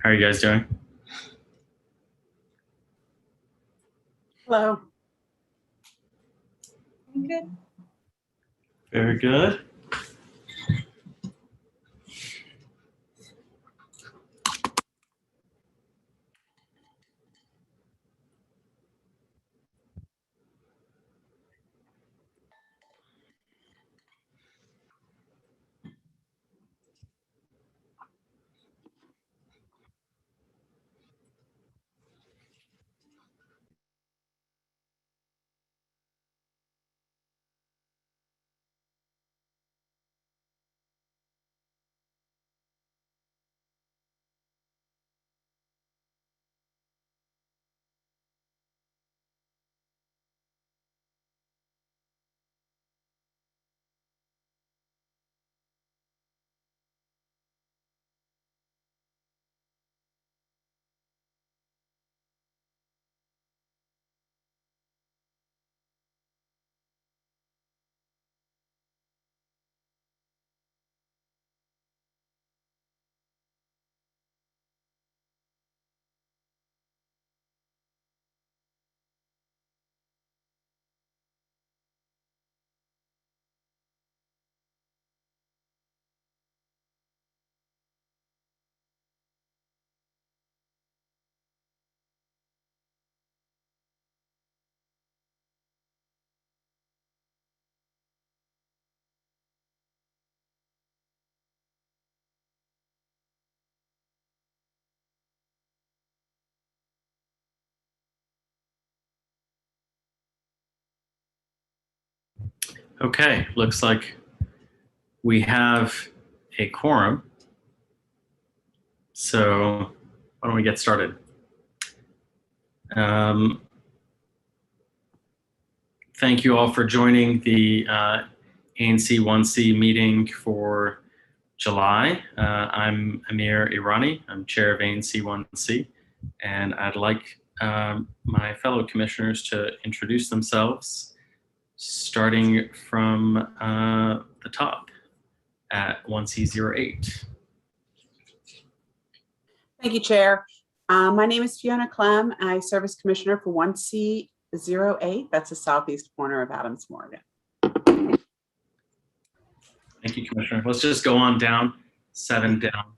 How are you guys doing? Hello. I'm good. Very good. Okay, looks like we have a quorum. So why don't we get started? Thank you all for joining the ANC 1C meeting for July. I'm Amir Irani. I'm chair of ANC 1C, and I'd like my fellow commissioners to introduce themselves, starting from the top at 1C08. Thank you, Chair. My name is Fiona Clem. I serve as Commissioner for 1C08. That's the southeast corner of Adams Morgan. Thank you, Commissioner. Let's just go on down, 7 down.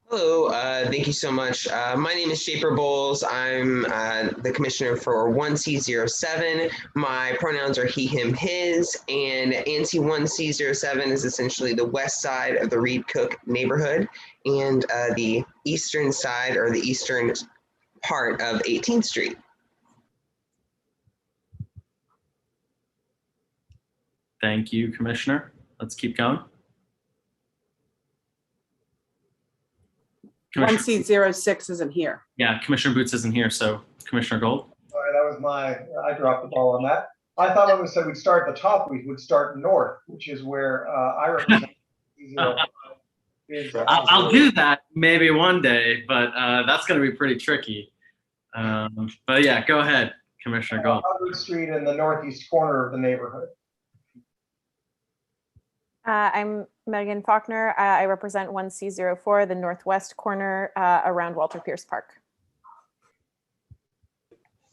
Hello, thank you so much. My name is Shaper Bowles. I'm the commissioner for 1C07. My pronouns are he, him, his, and ANC 1C07 is essentially the west side of the Reed Cook neighborhood and the eastern side or the eastern part of 18th Street. Thank you, Commissioner. Let's keep going. 1C06 isn't here. Yeah, Commissioner Boots isn't here, so Commissioner Gold. Sorry, that was I dropped the ball on that. I thought when we said we'd start at the top, we would start north, which is where I represent. I'll do that maybe one day, but that's going to be pretty tricky. But yeah, go ahead, Commissioner Gold. Harvard Street in the northeast corner of the neighborhood. I'm Megan Faulkner. I represent 1C04, the northwest corner around Walter Pierce Park.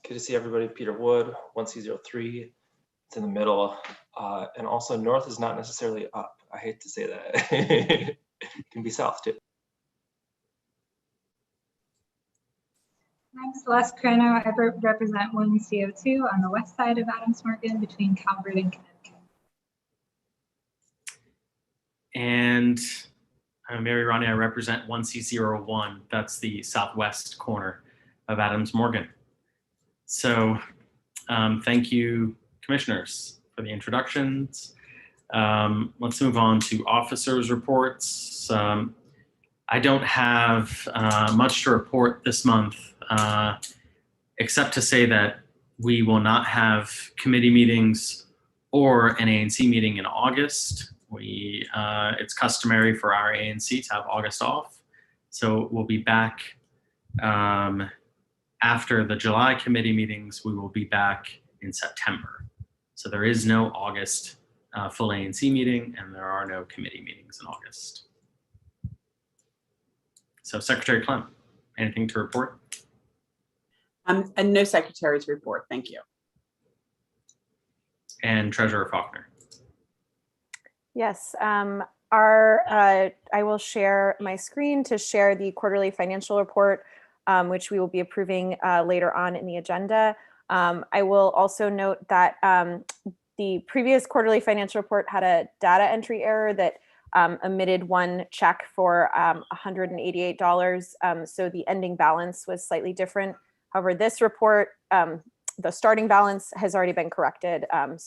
Good to see everybody. Peter Wood, 1C03. It's in the middle. And also north is not necessarily up. I hate to say that. It can be south too. I'm Celeste Crano. I represent 1C02 on the west side of Adams Morgan between Calvert and Connecticut. And I'm Mary Ronnie. I represent 1C01. That's the southwest corner of Adams Morgan. So thank you, commissioners, for the introductions. Let's move on to officers' reports. I don't have much to report this month, except to say that we will not have committee meetings or an ANC meeting in August. It's customary for our ANC to have August off. So we'll be back after the July committee meetings. We will be back in September. So there is no August full ANC meeting, and there are no committee meetings in August. So Secretary Clem. anything to report? And no secretary's report. Thank you. And Treasurer Faulkner. Yes, I will share my screen to share the quarterly financial report, which we will be approving later on in the agenda. I will also note that the previous quarterly financial report had a data entry error that omitted one check for $188. So the ending balance was slightly different. However, this report, the starting balance has already been corrected. And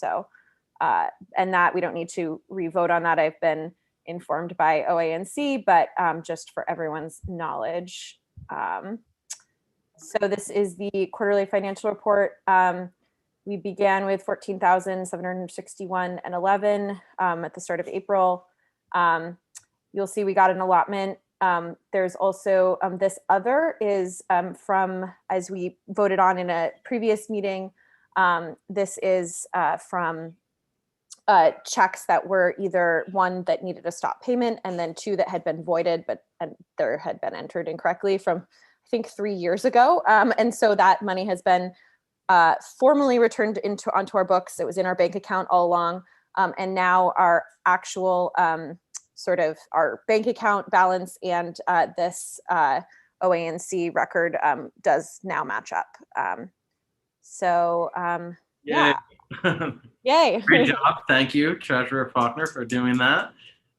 that we don't need to re-vote on that. I've been informed by OANC, but just for everyone's knowledge. So this is the quarterly financial report. We began with 14,761.11 at the start of April. You'll see we got an allotment. There's also this other is from, as we voted on in a previous meeting, this is from checks that were either one that needed a stop payment and then two that had been voided, but there had been entered incorrectly from, I think, 3 years ago. And so that money has been formally returned onto our books. It was in our bank account all along. And now our actual sort of our bank account balance and this OANC record does now match up. Yeah. Yay. Great job. Thank you, Treasurer Faulkner, for doing that.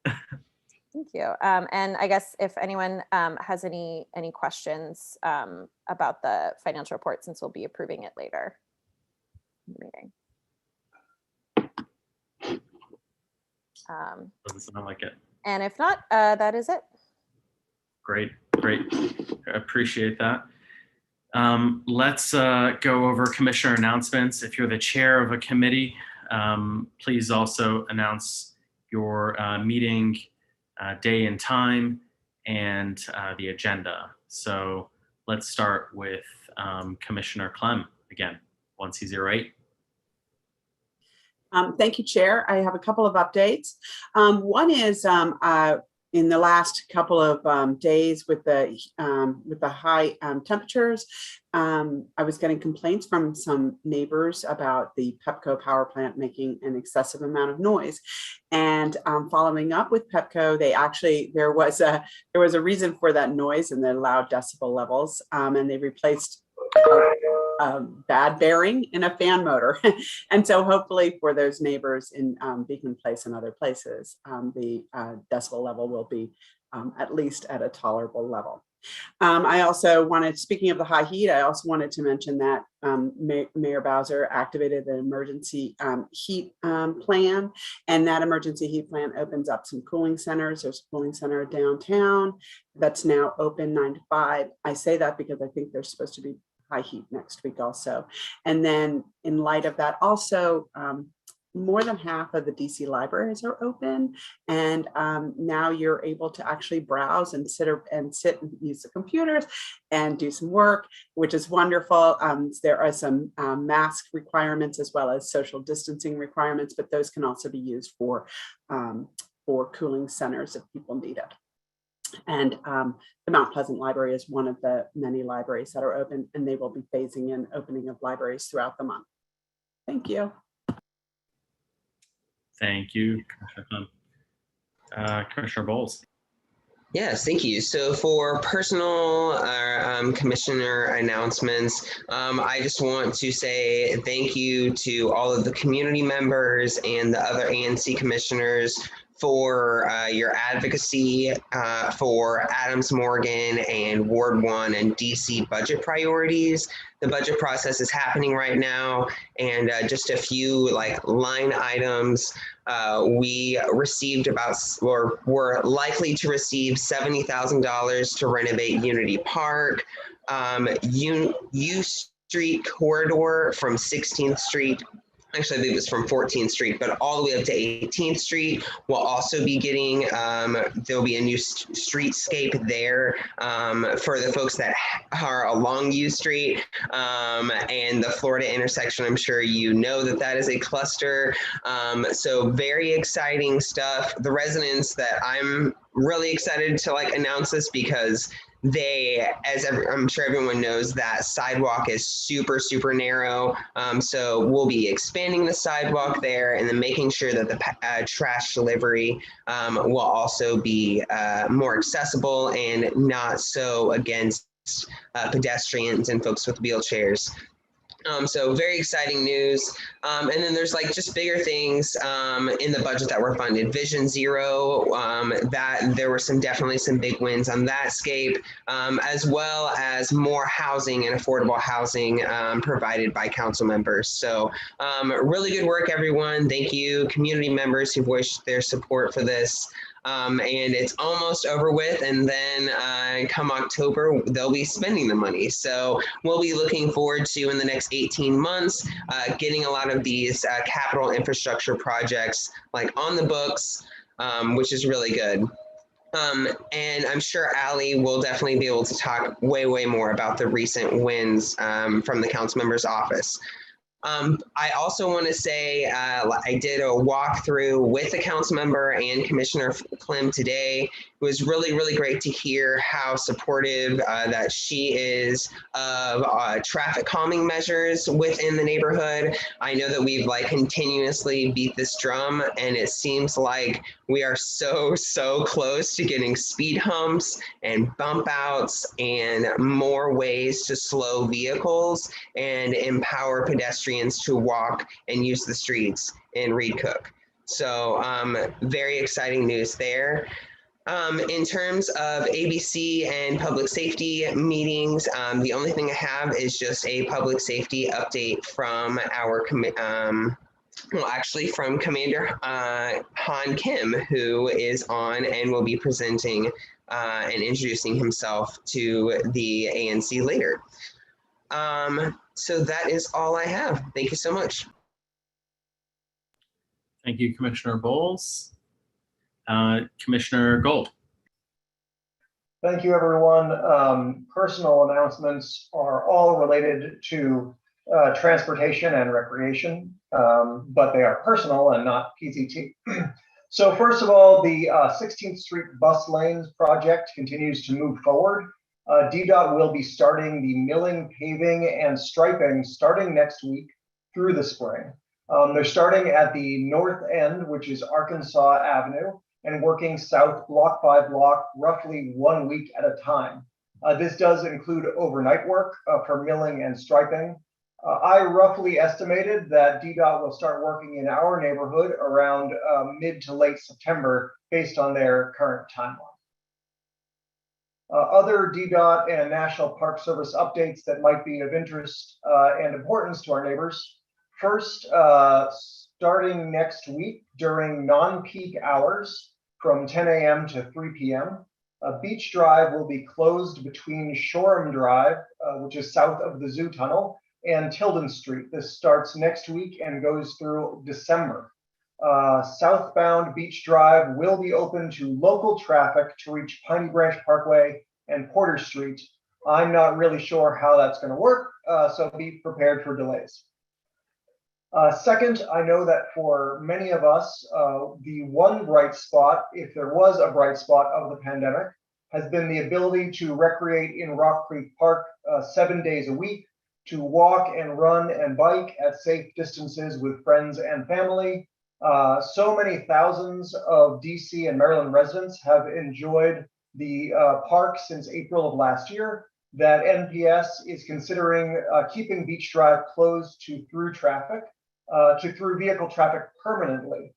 Thank you. And I guess if anyone has any questions about the financial report, since we'll be approving it later in the meeting. Doesn't sound like it. And if not, that is it. Great. Appreciate that. Let's go over commissioner announcements. If you're the chair of a committee, please also announce your meeting day and time and the agenda. So let's start with Commissioner Clem again, 1C08. Thank you, Chair. I have a couple of updates. One is in the last couple of days with the high temperatures, I was getting complaints from some neighbors about the Pepco power plant making an excessive amount of noise. And following up with Pepco, there was a reason for that noise and the loud decibel levels, and they replaced bad bearing in a fan motor. And so hopefully for those neighbors in Beacon Place and other places, the decibel level will be at least at a tolerable level. I also wanted, speaking of the high heat, I also wanted to mention that Mayor Bowser activated an emergency heat plan, and that emergency heat plan opens up some cooling centers. There's a cooling center downtown that's now open 9 to 5. I say that because I think there's supposed to be high heat next week also. And then in light of that also, more than half of the DC libraries are open, and now you're able to actually browse and sit and use the computers and do some work, which is wonderful. There are some mask requirements as well as social distancing requirements, but those can also be used for cooling centers if people need it. And the Mount Pleasant Library is one of the many libraries that are open, and they will be phasing in opening of libraries throughout the month. Thank you. Thank you, Commissioner Clem. Commissioner Bowles. Yes, thank you. So for personal commissioner announcements, I just want to say thank you to all of the community members and the other ANC commissioners for your advocacy for Adams Morgan and Ward 1 and DC budget priorities. The budget process is happening right now, and just a few line items. We received we're likely to receive $70,000 to renovate Unity Park. U Street corridor from 16th Street. Actually, I believe it's from 14th Street, but all the way up to 18th Street. We'll also be getting, there'll be a new streetscape there for the folks that are along U Street and the Florida intersection. I'm sure you know that is a cluster. So very exciting stuff. The residents that I'm really excited to announce this because I'm sure everyone knows, that sidewalk is super, super narrow. So we'll be expanding the sidewalk there, and then making sure that the trash delivery will also be more accessible and not so against pedestrians and folks with wheelchairs. So very exciting news. And then there's like just bigger things in the budget that were funded. Vision Zero, that there were definitely some big wins on that scape, as well as more housing and affordable housing provided by council members. So really good work, everyone. Thank you, community members who voiced their support for this. And it's almost over with, and then come October, they'll be spending the money. So we'll be looking forward to, in the next 18 months, getting a lot of these capital infrastructure projects like on the books, which is really good. And I'm sure Ali will definitely be able to talk way, way more about the recent wins from the council member's office. I also want to say I did a walkthrough with the council member and Commissioner Klim today. It was really, really great to hear how supportive that she is of traffic calming measures within the neighborhood. I know that we've like continuously beat this drum, and it seems like we are so, so close to getting speed humps and bump outs and more ways to slow vehicles and empower pedestrians to walk and use the streets in Reed Cook. So very exciting news there. In terms of ABC and public safety meetings, the only thing I have is just a public safety update from our from Commander Han Kim, who is on and will be presenting and introducing himself to the ANC later. So that is all I have. Thank you so much. Thank you, Commissioner Bowles. Commissioner Gold. Thank you, everyone. Personal announcements are all related to transportation and recreation, but they are personal and not PZT. So first of all, the 16th Street bus lanes project continues to move forward. DDOT will be starting the milling, paving, and striping starting next week through the spring. They're starting at the north end, which is Arkansas Avenue, and working south block by block, roughly 1 week at a time. This does include overnight work for milling and striping. I roughly estimated that DDOT will start working in our neighborhood around mid to late September based on their current timeline. Other DDOT and National Park Service updates that might be of interest and importance to our neighbors. First, starting next week during non-peak hours from 10 a.m. to 3 p.m., Beach Drive will be closed between Shoreham Drive, which is south of the Zoo Tunnel, and Tilden Street. This starts next week and goes through December. Southbound Beach Drive will be open to local traffic to reach Piney Branch Parkway and Porter Street. I'm not really sure how that's going to work, so be prepared for delays. Second, I know that for many of us, the one bright spot, if there was a bright spot of the pandemic, has been the ability to recreate in Rock Creek Park 7 days a week, to walk and run and bike at safe distances with friends and family. So many thousands of DC and Maryland residents have enjoyed the park since April of last year that NPS is considering keeping Beach Drive closed to through vehicle traffic permanently.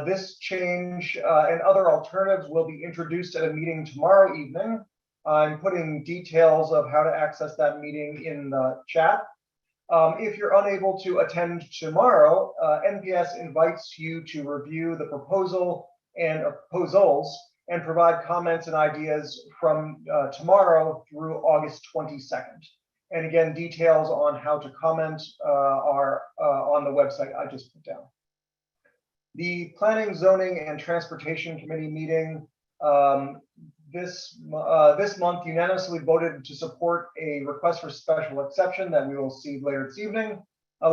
This change and other alternatives will be introduced at a meeting tomorrow evening. I'm putting details of how to access that meeting in the chat. If you're unable to attend tomorrow, NPS invites you to review the proposal and proposals and provide comments and ideas from tomorrow through August 22nd. And again, details on how to comment are on the website I just put down. The Planning, Zoning, and Transportation Committee meeting this month unanimously voted to support a request for special exception that we will see later this evening.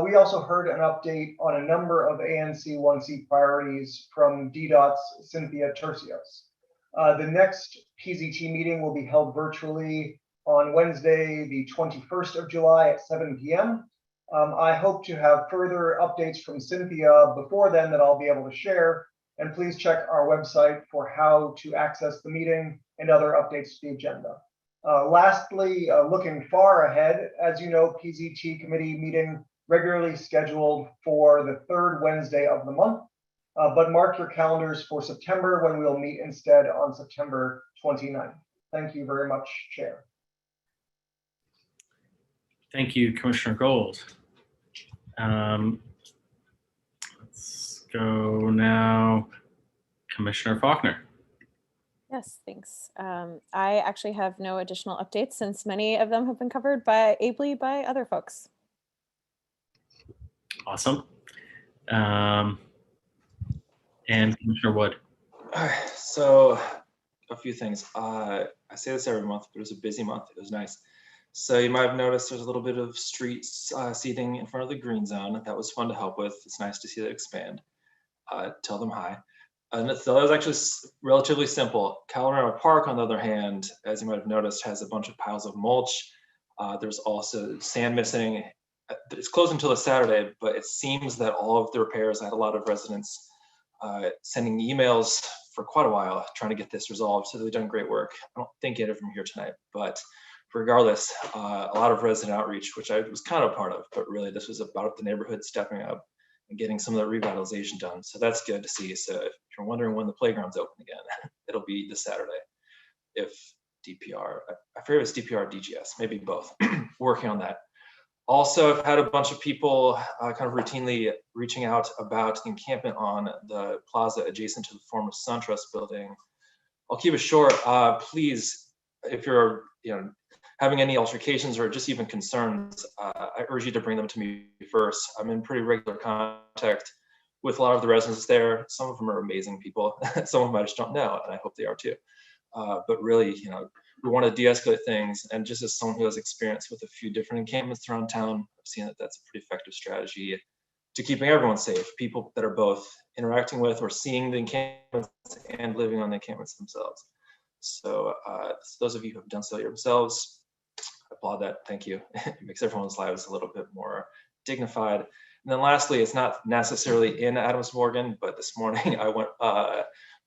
We also heard an update on a number of ANC 1C priorities from DDOT's Cynthia Tercios. The next PZT meeting will be held virtually on Wednesday, the 21st of July at 7 p.m. I hope to have further updates from Cynthia before then that I'll be able to share. And please check our website for how to access the meeting and other updates to the agenda. Lastly, looking far ahead, as you know, PZT committee meeting regularly scheduled for the third Wednesday of the month. But mark your calendars for September when we'll meet instead on September 29th. Thank you very much, Chair. Thank you, Commissioner Gold. Let's go now, Commissioner Faulkner. Yes, thanks. I actually have no additional updates since many of them have been covered ably by other folks. Awesome. And Commissioner Wood. All right, so a few things. I say this every month, but it was a busy month. It was nice. So you might have noticed there's a little bit of street seating in front of the green zone. That was fun to help with. It's nice to see that expand. Tell them hi. And so that was actually relatively simple. Colorado Park, on the other hand, as you might have noticed, has a bunch of piles of mulch. There's also sand missing. It's closed until this Saturday, but it seems that all of the repairs, I had a lot of residents sending emails for quite a while trying to get this resolved. So they've done great work. I don't think get it from here tonight, but regardless, a lot of resident outreach, which I was kind of a part of, but really this was about the neighborhood stepping up and getting some of the revitalization done. So that's good to see. So if you're wondering when the playground's open again, it'll be this Saturday. If DPR, I forget if it's DPR or DGS, maybe both, working on that. Also, I've had a bunch of people kind of routinely reaching out about the encampment on the plaza adjacent to the former SunTrust building. I'll keep it short. Please, if you're having any altercations or just even concerns, I urge you to bring them to me first. I'm in pretty regular contact with a lot of the residents there. Some of them are amazing people. Some of them I just don't know, and I hope they are too. But really, we want to de-escalate things. And just as someone who has experience with a few different encampments around town, I've seen that that's a pretty effective strategy to keeping everyone safe. People that are both interacting with or seeing the encampments and living on the encampments themselves. So those of you who have done so yourselves, I applaud that. Thank you. It makes everyone's lives a little bit more dignified. And then lastly, it's not necessarily in Adams Morgan, but this morning I went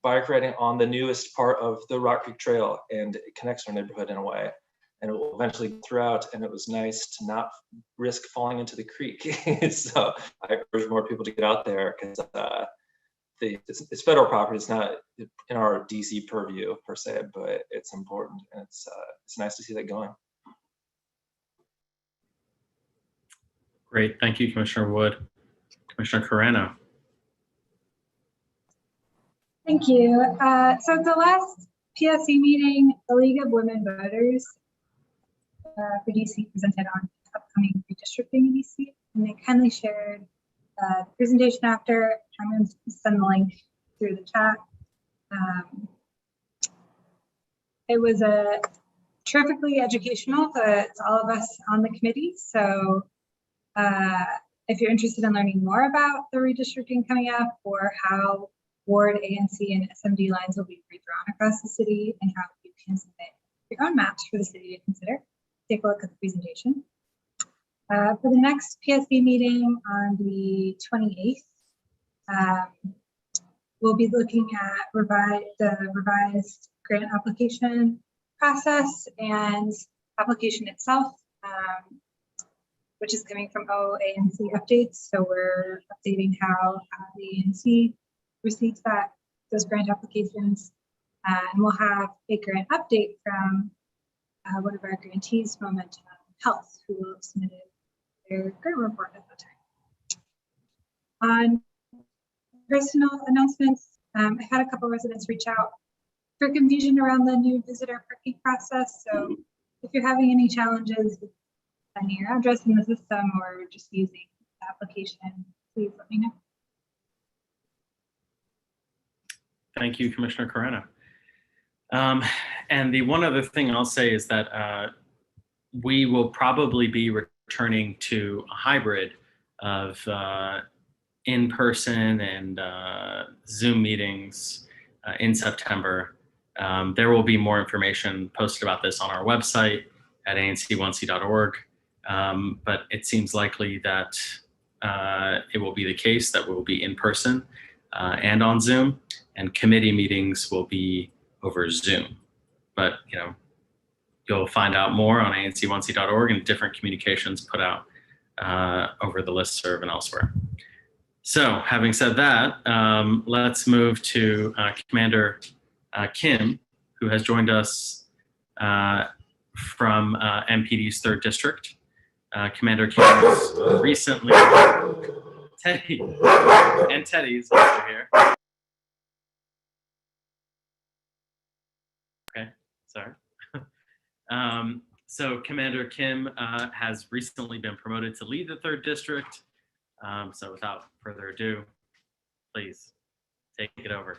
bike riding on the newest part of the Rock Creek Trail, and it connects our neighborhood in a way, and it will eventually go throughout, and it was nice to not risk falling into the creek. So I urge more people to get out there because it's federal property. It's not in our DC purview per se, but it's important, and it's nice to see that going. Great, thank you, Commissioner Wood. Commissioner Carreno. Thank you. So at the last PSC meeting, the League of Women Voters for DC presented on upcoming redistricting in DC, and they kindly shared the presentation after. I'm going to send the link through the chat. It was a terrifically educational to all of us on the committee. So if you're interested in learning more about the redistricting coming up or how Ward, ANC, and SMD lines will be redrawn across the city and how you can submit your own maps for the city to consider, take a look at the presentation. For the next PSC meeting on the 28th, we'll be looking at the revised grant application process and application itself, which is coming from ANC updates. So we're updating how the ANC receives those grant applications, and we'll have a grant update from one of our grantees, Momentum Health, who submitted their grant report at the time. On personal announcements, I had a couple residents reach out for confusion around the new visitor parking process. So if you're having any challenges with finding your address in the system or just using the application, please let me know. Thank you, Commissioner Carreno. And the one other thing I'll say is that we will probably be returning to a hybrid of in-person and Zoom meetings in September. There will be more information posted about this on our website at anc1c.org, but it seems likely that it will be the case that we will be in person and on Zoom, and committee meetings will be over Zoom. But you'll find out more on anc1c.org and different communications put out over the listserv and elsewhere. So having said that, let's move to Commander Kim, who has joined us from MPD's 3rd District. Commander Kim was recently, Teddy's also here. Okay, sorry. So Commander Kim has recently been promoted to lead the 3rd District. So without further ado, please take it over.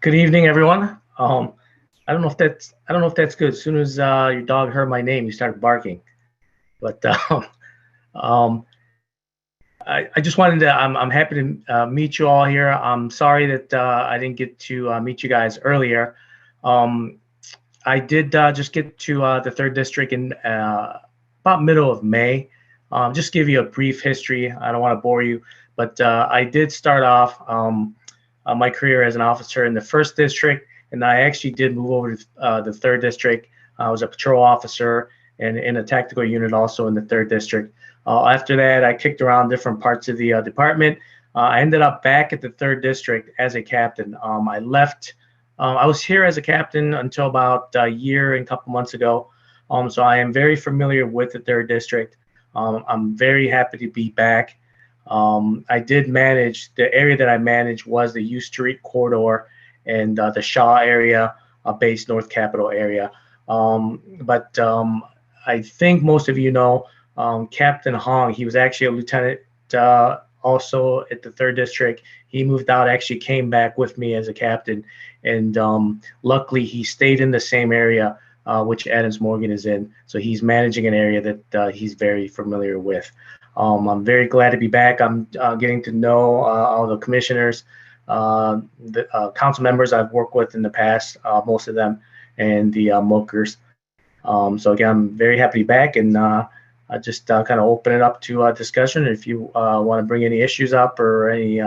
Good evening, everyone. I don't know if that's good. As soon as your dog heard my name, he started barking. But I just wanted to. I'm happy to meet you all here. I'm sorry that I didn't get to meet you guys earlier. I did just get to the 3rd District in about middle of May. Just give you a brief history. I don't want to bore you, but I did start off my career as an officer in the 1st District, and I actually did move over to the 3rd District. I was a patrol officer and in a tactical unit also in the 3rd District. After that, I kicked around different parts of the department. I ended up back at the 3rd District as a captain. I left. I was here as a captain until about a year and a couple months ago. So I am very familiar with the 3rd District. I'm very happy to be back. I did manage, the area that I managed was the U Street corridor and the Shaw area, base North Capitol area. But I think most of you know Captain Hong. He was actually a lieutenant also at the 3rd District. He moved out, actually came back with me as a captain. And luckily, he stayed in the same area which Adams Morgan is in. So he's managing an area that he's very familiar with. I'm very glad to be back. I'm getting to know all the commissioners, the council members I've worked with in the past, most of them, and the MOKers. So again, I'm very happy to be back, and I just kind of open it up to discussion. If you want to bring any issues up or any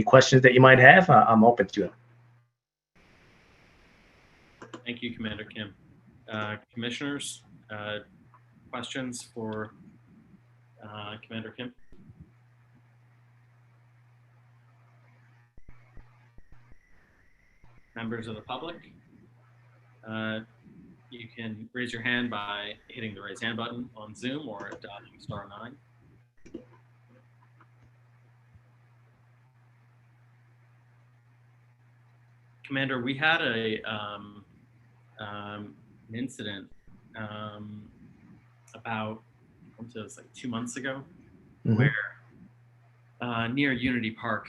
questions that you might have, I'm open to them. Thank you, Commander Kim. Commissioners, questions for Commander Kim? Members of the public, you can raise your hand by hitting the raise hand button on Zoom or dialing *9. Commander, we had an incident about, it was like 2 months ago, where near Unity Park,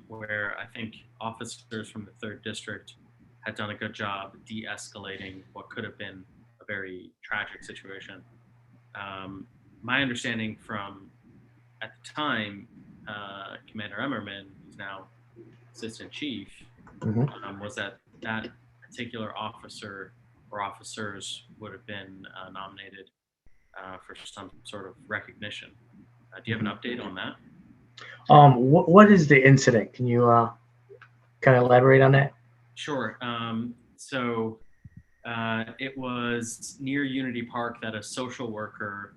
where I think officers from the 3rd District had done a good job de-escalating what could have been a very tragic situation. My understanding from, at the time, Commander Emmerman, who's now Assistant Chief, was that that particular officer or officers would have been nominated for some sort of recognition. Do you have an update on that? What is the incident? Can you kind of elaborate on that? Sure. So it was near Unity Park that a social worker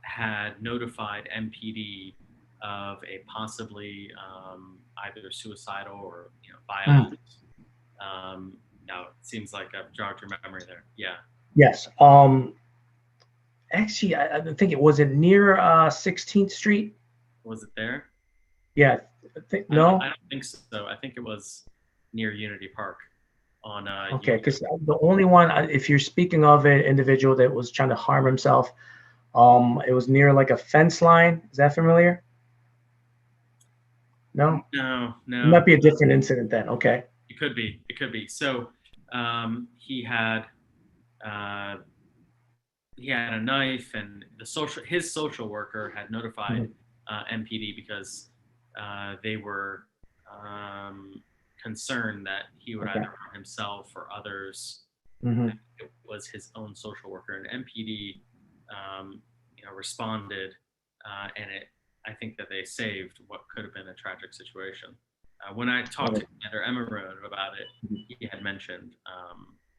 had notified MPD of a possibly either suicidal or violent. Now it seems like I've jogged your memory there. Yeah. Yes. Actually, I think it was near 16th Street. Was it there? Yeah. No. I don't think so. I think it was near Unity Park on. Okay, because the only one, if you're speaking of an individual that was trying to harm himself, it was near like a fence line. Is that familiar? No. No. It might be a different incident then. Okay. It could be. It could be. So he had a knife, and his social worker had notified MPD because they were concern that he would Okay. either harm himself or others. Mhm. It was his own social worker, and MPD, responded, and I think that they saved what could have been a tragic situation. When I talked to Commander Emerone about it, he had mentioned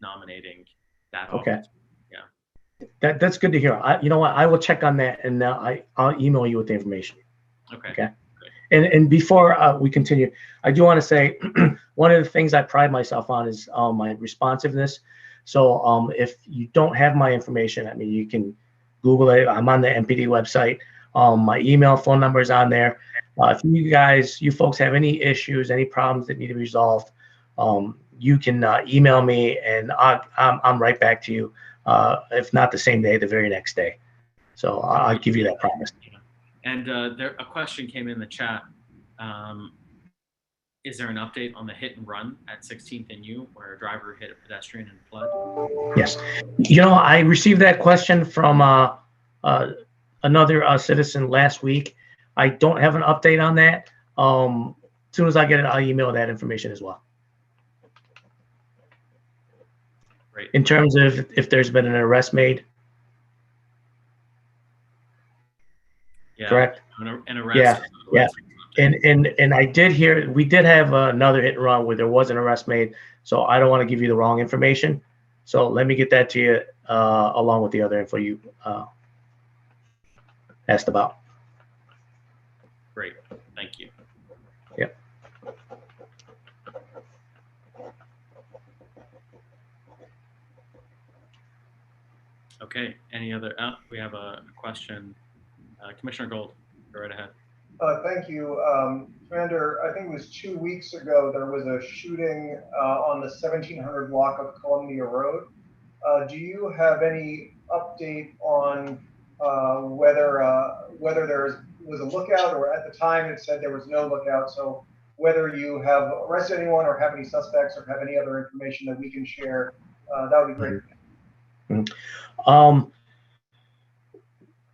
nominating that Okay. officer. That's good to hear. You know what? I will check on that, and I'll email you with the information. Okay. Okay. And before we continue, I do want to say one of the things I pride myself on is my responsiveness. So if you don't have my information, I mean, you can Google it. I'm on the MPD website. My email, phone number is on there. If you folks have any issues, any problems that need to be resolved, you can email me, and I'm right back to you. If not the same day, the very next day. So I'll give you that promise. And a question came in the chat. Is there an update on the hit and run at 16th and U where a driver hit a pedestrian and fled? Yes. I received that question from another citizen last week. I don't have an update on that. As soon as I get it, I'll email that information as well. Great. In terms of if there's been an arrest made. Yeah. Correct? An arrest. Yeah. And I did hear, we did have another hit and run where there was an arrest made. So I don't want to give you the wrong information. So let me get that to you along with the other info you asked about. Great. Thank you. Yep. Okay. Any other? We have a question. Commissioner Gold, go right ahead. Thank you. Commander, I think it was 2 weeks ago, there was a shooting on the 1700 block of Columbia Road. Do you have any update on whether there was a lookout, or at the time it said there was no lookout? So whether you have arrested anyone or have any suspects or have any other information that we can share, that would be great.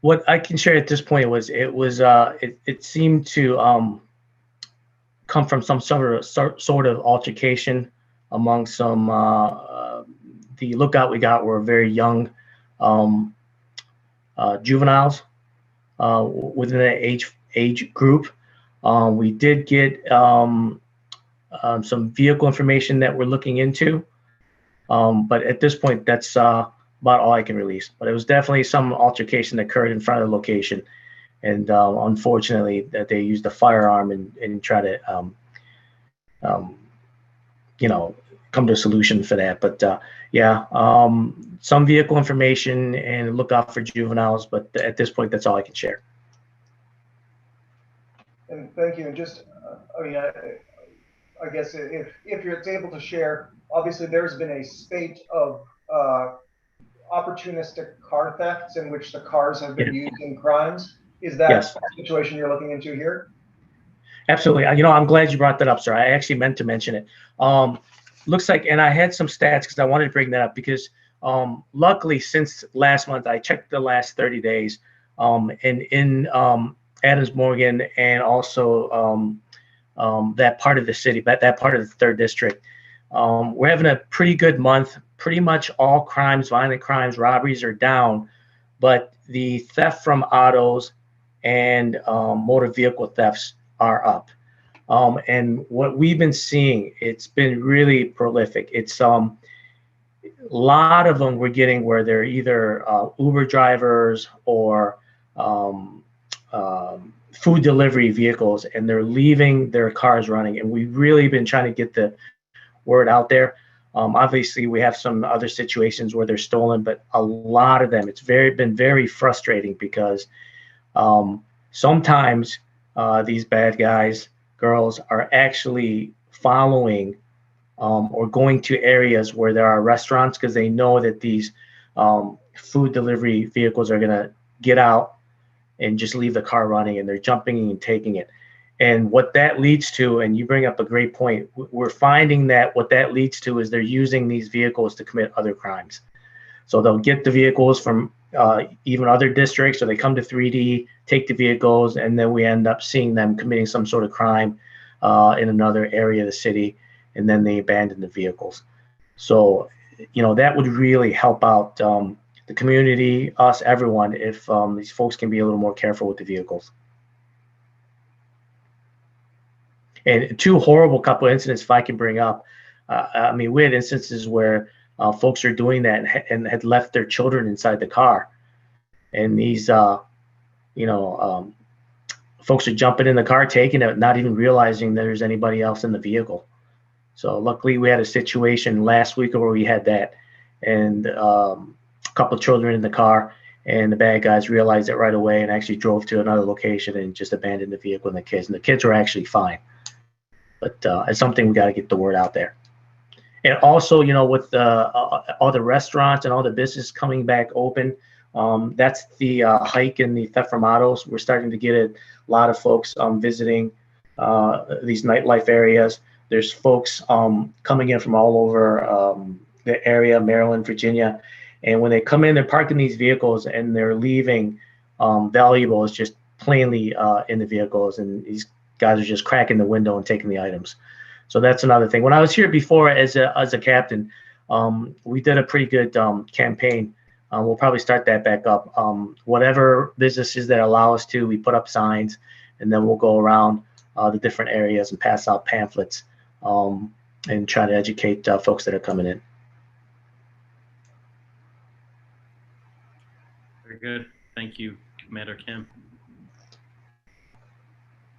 What I can share at this point was it seemed to come from some sort of altercation among some the lookout we got were very young juveniles within that age group. We did get some vehicle information that we're looking into, but at this point that's about all I can release. But it was definitely some altercation that occurred in front of the location, and unfortunately that they used a firearm and try to come to a solution for that. But some vehicle information and look out for juveniles, but at this point that's all I can share. And thank you. And just I guess if you're able to share, obviously there's been a spate of opportunistic car thefts in which the cars have been used in crimes. Is that the situation you're looking into here? Absolutely. I'm glad you brought that up, sir. I actually meant to mention it. Looks like, and I had some stats because I wanted to bring that up because luckily since last month, I checked the last 30 days and in Adams Morgan and also that part of the city, that part of the 3rd district, we're having a pretty good month. Pretty much all crimes, violent crimes, robberies are down, but the theft from autos and motor vehicle thefts are up. And what we've been seeing, it's been really prolific. It's a lot of them we're getting where they're either Uber drivers or food delivery vehicles, and they're leaving their cars running. And we've really been trying to get the word out there. Obviously, we have some other situations where they're stolen, but a lot of them, it's been very frustrating because sometimes these bad guys, girls, are actually following or going to areas where there are restaurants because they know that these food delivery vehicles are going to get out and just leave the car running, and they're jumping and taking it. And what that leads to, and you bring up a great point, we're finding that what that leads to is they're using these vehicles to commit other crimes. So they'll get the vehicles from even other districts, or they come to 3D, take the vehicles, and then we end up seeing them committing some sort of crime. in another area of the city, and then they abandon the vehicles. So, that would really help out the community, us, everyone, if these folks can be a little more careful with the vehicles. And two horrible couple incidents, if I can bring up. I mean, we had instances where folks are doing that and had left their children inside the car. And these, folks are jumping in the car, taking it, not even realizing there's anybody else in the vehicle. So luckily we had a situation last week where we had that, and a couple of children in the car, and the bad guys realized it right away and actually drove to another location and just abandoned the vehicle and the kids. And the kids were actually fine. But it's something we got to get the word out there. And also, with all the restaurants and all the business coming back open, that's the hike in the theft from autos. We're starting to get a lot of folks visiting these nightlife areas. There's folks coming in from all over the area, Maryland, Virginia. And when they come in, they're parking these vehicles and they're leaving valuables just plainly in the vehicles. And these guys are just cracking the window and taking the items. So that's another thing. When I was here before as a captain, we did a pretty good campaign. We'll probably start that back up. Whatever businesses that allow us to, we put up signs, and then we'll go around the different areas and pass out pamphlets and try to educate folks that are coming in. Very good. Thank you, Commander Kim.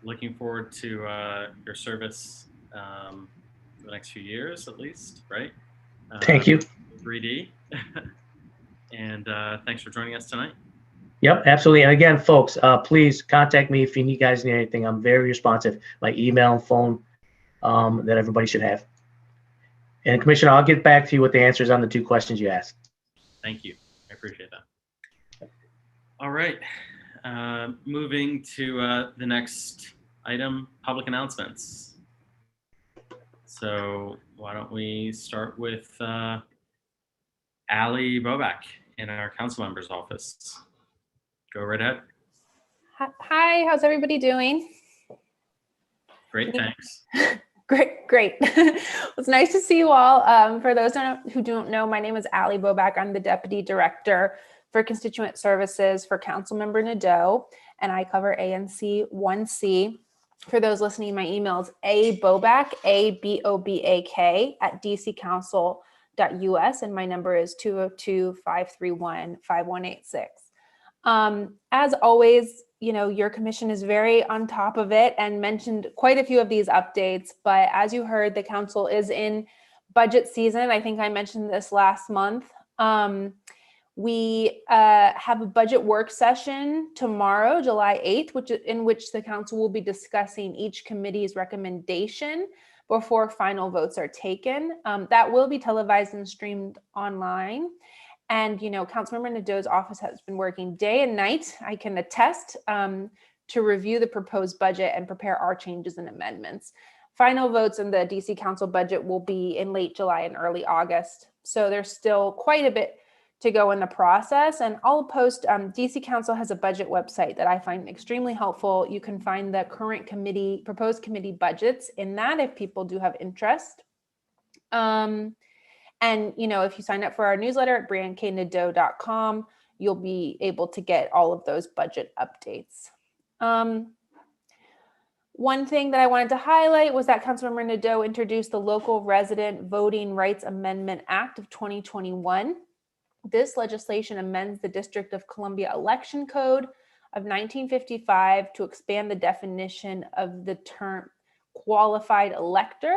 Looking forward to your service for the next few years, at least, right? Thank you. 3D. And thanks for joining us tonight. Yep, absolutely. And again, folks, please contact me if you guys need anything. I'm very responsive. My email and phone that everybody should have. And Commissioner, I'll get back to you with the answers on the 2 questions you asked. Thank you. I appreciate that. All right. Moving to the next item, public announcements. So why don't we start with Ali Bobak in our council member's office. Go right ahead. Hi, how's everybody doing? Great, thanks. Great. It's nice to see you all. For those who don't know, my name is Ali Bobak. I'm the Deputy Director for Constituent Services for Councilmember Nadeau, and I cover ANC 1C. For those listening, my email is abobak, ABOBAK, at dccouncil.us, and my number is 202-531-5186. As always, your commission is very on top of it and mentioned quite a few of these updates, but as you heard, the council is in budget season. I think I mentioned this last month. We have a budget work session tomorrow, July 8th, in which the council will be discussing each committee's recommendation before final votes are taken. That will be televised and streamed online. And, Councilmember Nadeau's office has been working day and night, I can attest, to review the proposed budget and prepare our changes and amendments. Final votes in the DC Council budget will be in late July and early August. So there's still quite a bit to go in the process. And I'll post, DC Council has a budget website that I find extremely helpful. You can find the current proposed committee budgets in that if people do have interest. And, if you sign up for our newsletter at brianneknadeau.com, you'll be able to get all of those budget updates. One thing that I wanted to highlight was that Councilmember Nadeau introduced the Local Resident Voting Rights Amendment Act of 2021. This legislation amends the District of Columbia Election Code of 1955 to expand the definition of the term qualified elector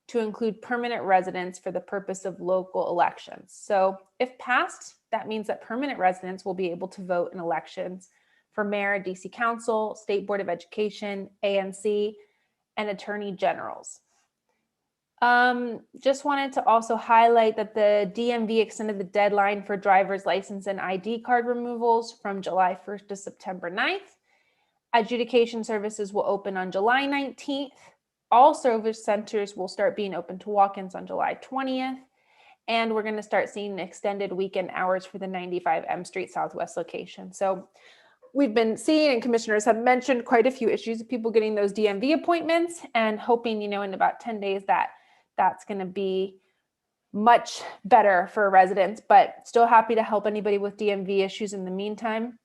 to include permanent residents for the purpose of local elections. So if passed, that means that permanent residents will be able to vote in elections for mayor, DC Council, State Board of Education, ANC, and attorney generals. Just wanted to also highlight that the DMV extended the deadline for driver's license and ID card removals from July 1st to September 9th. Adjudication services will open on July 19th. All service centers will start being open to walk-ins on July 20th. And we're going to start seeing extended weekend hours for the 95 M Street Southwest location. So we've been seeing, and commissioners have mentioned quite a few issues of people getting those DMV appointments, and hoping, in about 10 days that's going to be much better for residents, but still happy to help anybody with DMV issues in the meantime.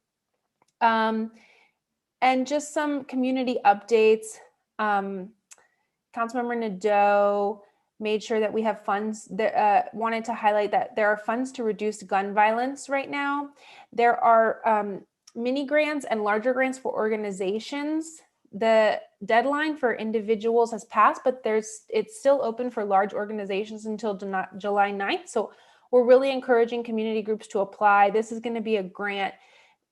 And just some community updates. Councilmember Nadeau made sure that we have funds that wanted to highlight that there are funds to reduce gun violence right now. There are mini grants and larger grants for organizations. The deadline for individuals has passed, but it's still open for large organizations until July 9th. So we're really encouraging community groups to apply. This is going to be a grant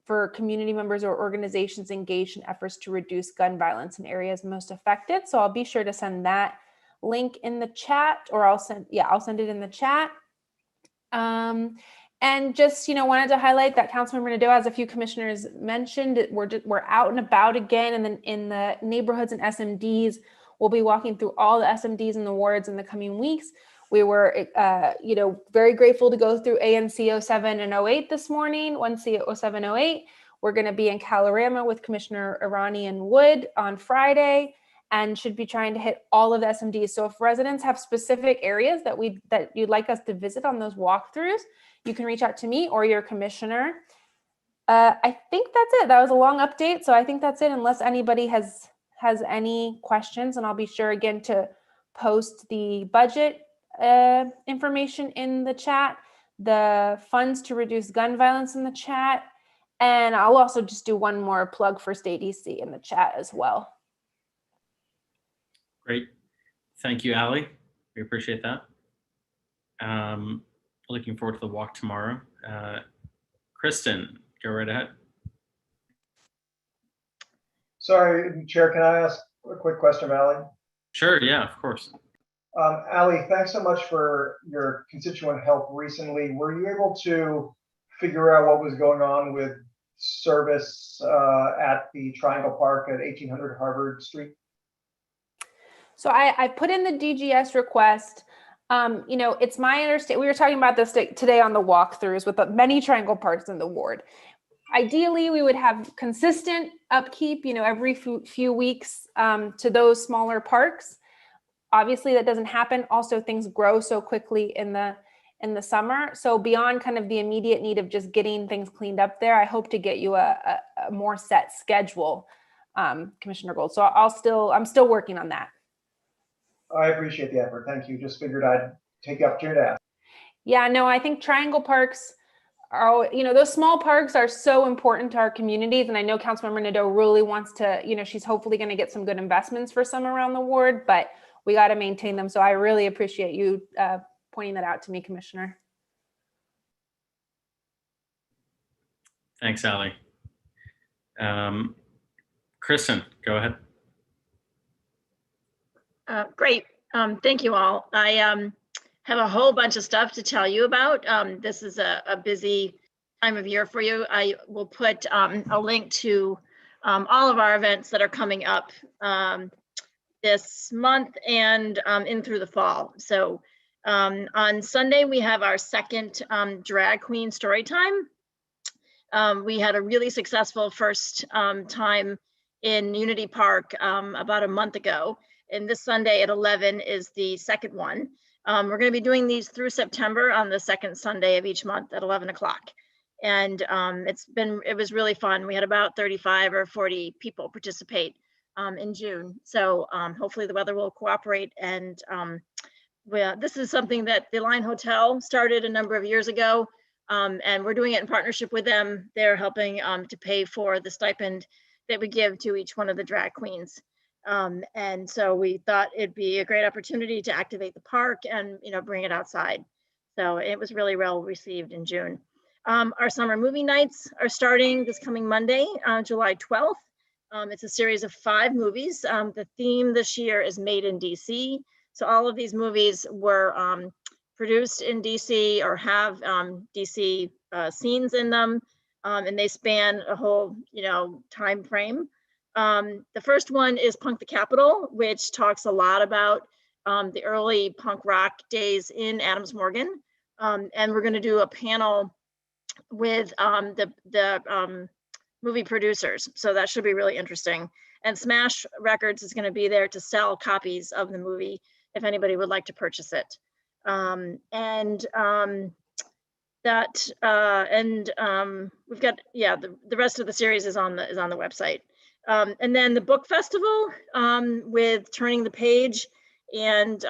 for community members or organizations engaged in efforts to reduce gun violence in areas most affected. So I'll be sure to send that link in the chat, or I'll send it in the chat. And just, wanted to highlight that Councilmember Nadeau, as a few commissioners mentioned, we're out and about again, and then in the neighborhoods and SMDs. We'll be walking through all the SMDs in the wards in the coming weeks. We were, very grateful to go through ANC 07 and 08 this morning, 1C 07, 08. We're going to be in Calorama with Commissioner Irani and Wood on Friday, and should be trying to hit all of the SMDs. So if residents have specific areas that you'd like us to visit on those walkthroughs, you can reach out to me or your commissioner. I think that's it. That was a long update. So I think that's it, unless anybody has any questions, and I'll be sure again to post the budget information in the chat, the funds to reduce gun violence in the chat, and I'll also just do one more plug for State DC in the chat as well. Great. Thank you, Allie. We appreciate that. Looking forward to the walk tomorrow. Kristen, go right ahead. Sorry, Chair, can I ask a quick question of Allie? Sure, yeah, of course. Allie, thanks so much for your constituent help recently. Were you able to figure out what was going on with service at the Triangle Park at 1800 Harvard Street? So I put in the DGS request. It's my understanding, we were talking about this today on the walkthroughs with the many Triangle Parks in the ward. Ideally, we would have consistent upkeep, every few weeks to those smaller parks. Obviously, that doesn't happen. Also, things grow so quickly in the summer. So beyond kind of the immediate need of just getting things cleaned up there, I hope to get you a more set schedule, Commissioner Gold. So I'm still working on that. I appreciate the effort. Thank you. Just figured I'd take the opportunity to ask. Yeah, no, I think Triangle Parks are, those small parks are so important to our communities. And I know Councilmember Nadeau really wants to, she's hopefully going to get some good investments for some around the ward, but we got to maintain them. So I really appreciate you pointing that out to me, Commissioner. Thanks, Allie. Kristen, go ahead. Great. Thank you all. I have a whole bunch of stuff to tell you about. This is a busy time of year for you. I will put a link to all of our events that are coming up this month and in through the fall. So on Sunday, we have our second drag queen story time. We had a really successful first time in Unity Park about a month ago. And this Sunday at 11 is the second one. We're going to be doing these through September on the second Sunday of each month at 11 o'clock. And it was really fun. We had about 35 or 40 people participate in June. So hopefully the weather will cooperate. And this is something that the Line Hotel started a number of years ago. And we're doing it in partnership with them. They're helping to pay for the stipend that we give to each one of the drag queens. And so we thought it'd be a great opportunity to activate the park and bring it outside. So it was really well received in June. Our summer movie nights are starting this coming Monday, July 12th. It's a series of 5 movies. The theme this year is Made in DC. So all of these movies were produced in DC or have DC scenes in them, and they span a whole time frame. The first one is Punk the Capitol, which talks a lot about the early punk rock days in Adams Morgan. And we're going to do a panel with the movie producers. So that should be really interesting. And Smash Records is going to be there to sell copies of the movie if anybody would like to purchase it. We've got, yeah, the rest of the series is on the website. And then the book festival with Turning the Page and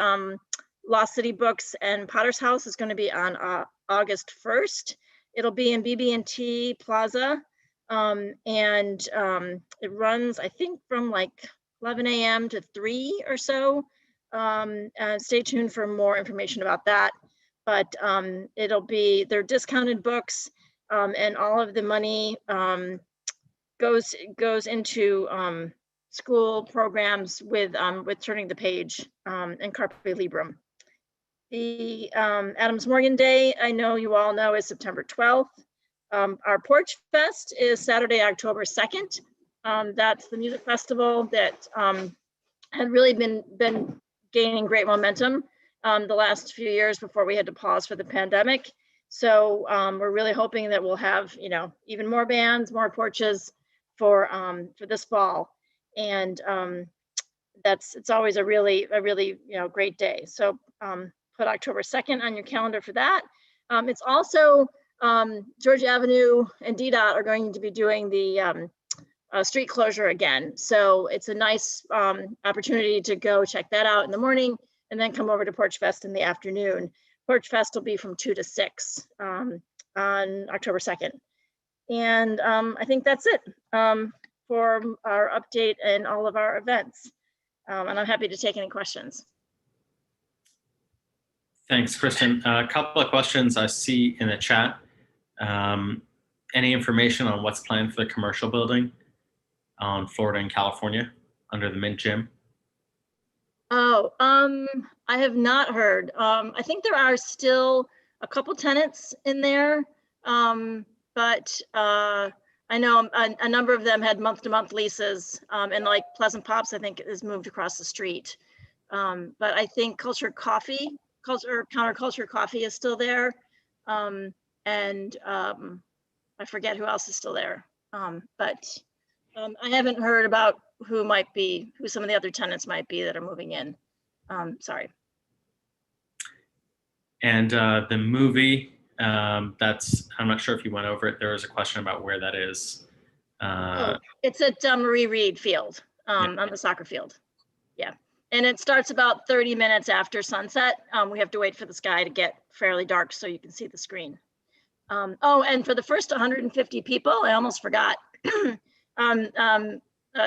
Lost City Books and Potter's House is going to be on August 1st. It'll be in BB&T Plaza. It runs, I think, from like 11 a.m. to 3 or so. Stay tuned for more information about that. But they're discounted books, and all of the money goes into school programs with Turning the Page and Carpe Librum. The Adams Morgan Day, I know you all know, is September 12th. Our Porch Fest is Saturday, October 2nd. That's the music festival that had really been gaining great momentum the last few years before we had to pause for the pandemic. So we're really hoping that we'll have, even more bands, more porches for this fall. And it's always a really great day. So put October 2nd on your calendar for that. It's also George Avenue and DDOT are going to be doing the street closure again. So it's a nice opportunity to go check that out in the morning and then come over to Porch Fest in the afternoon. Porch Fest will be from 2 to 6 on October 2nd. And I think that's it for our update and all of our events. And I'm happy to take any questions. Thanks, Kristen. A couple of questions I see in the chat. Any information on what's planned for the commercial building on Florida and California under the Mint Gym? Oh, I have not heard. I think there are still a couple tenants in there, but I know a number of them had month-to-month leases, and like Pleasant Pops, I think, is moved across the street. But I think Counterculture Coffee is still there, and I forget who else is still there. But I haven't heard about who some of the other tenants might be that are moving in. Sorry. And the movie, I'm not sure if you went over it. There was a question about where that is. It's at Marie Reed Field, on the soccer field. Yeah. And it starts about 30 minutes after sunset. We have to wait for the sky to get fairly dark so you can see the screen. And for the first 150 people, I almost forgot.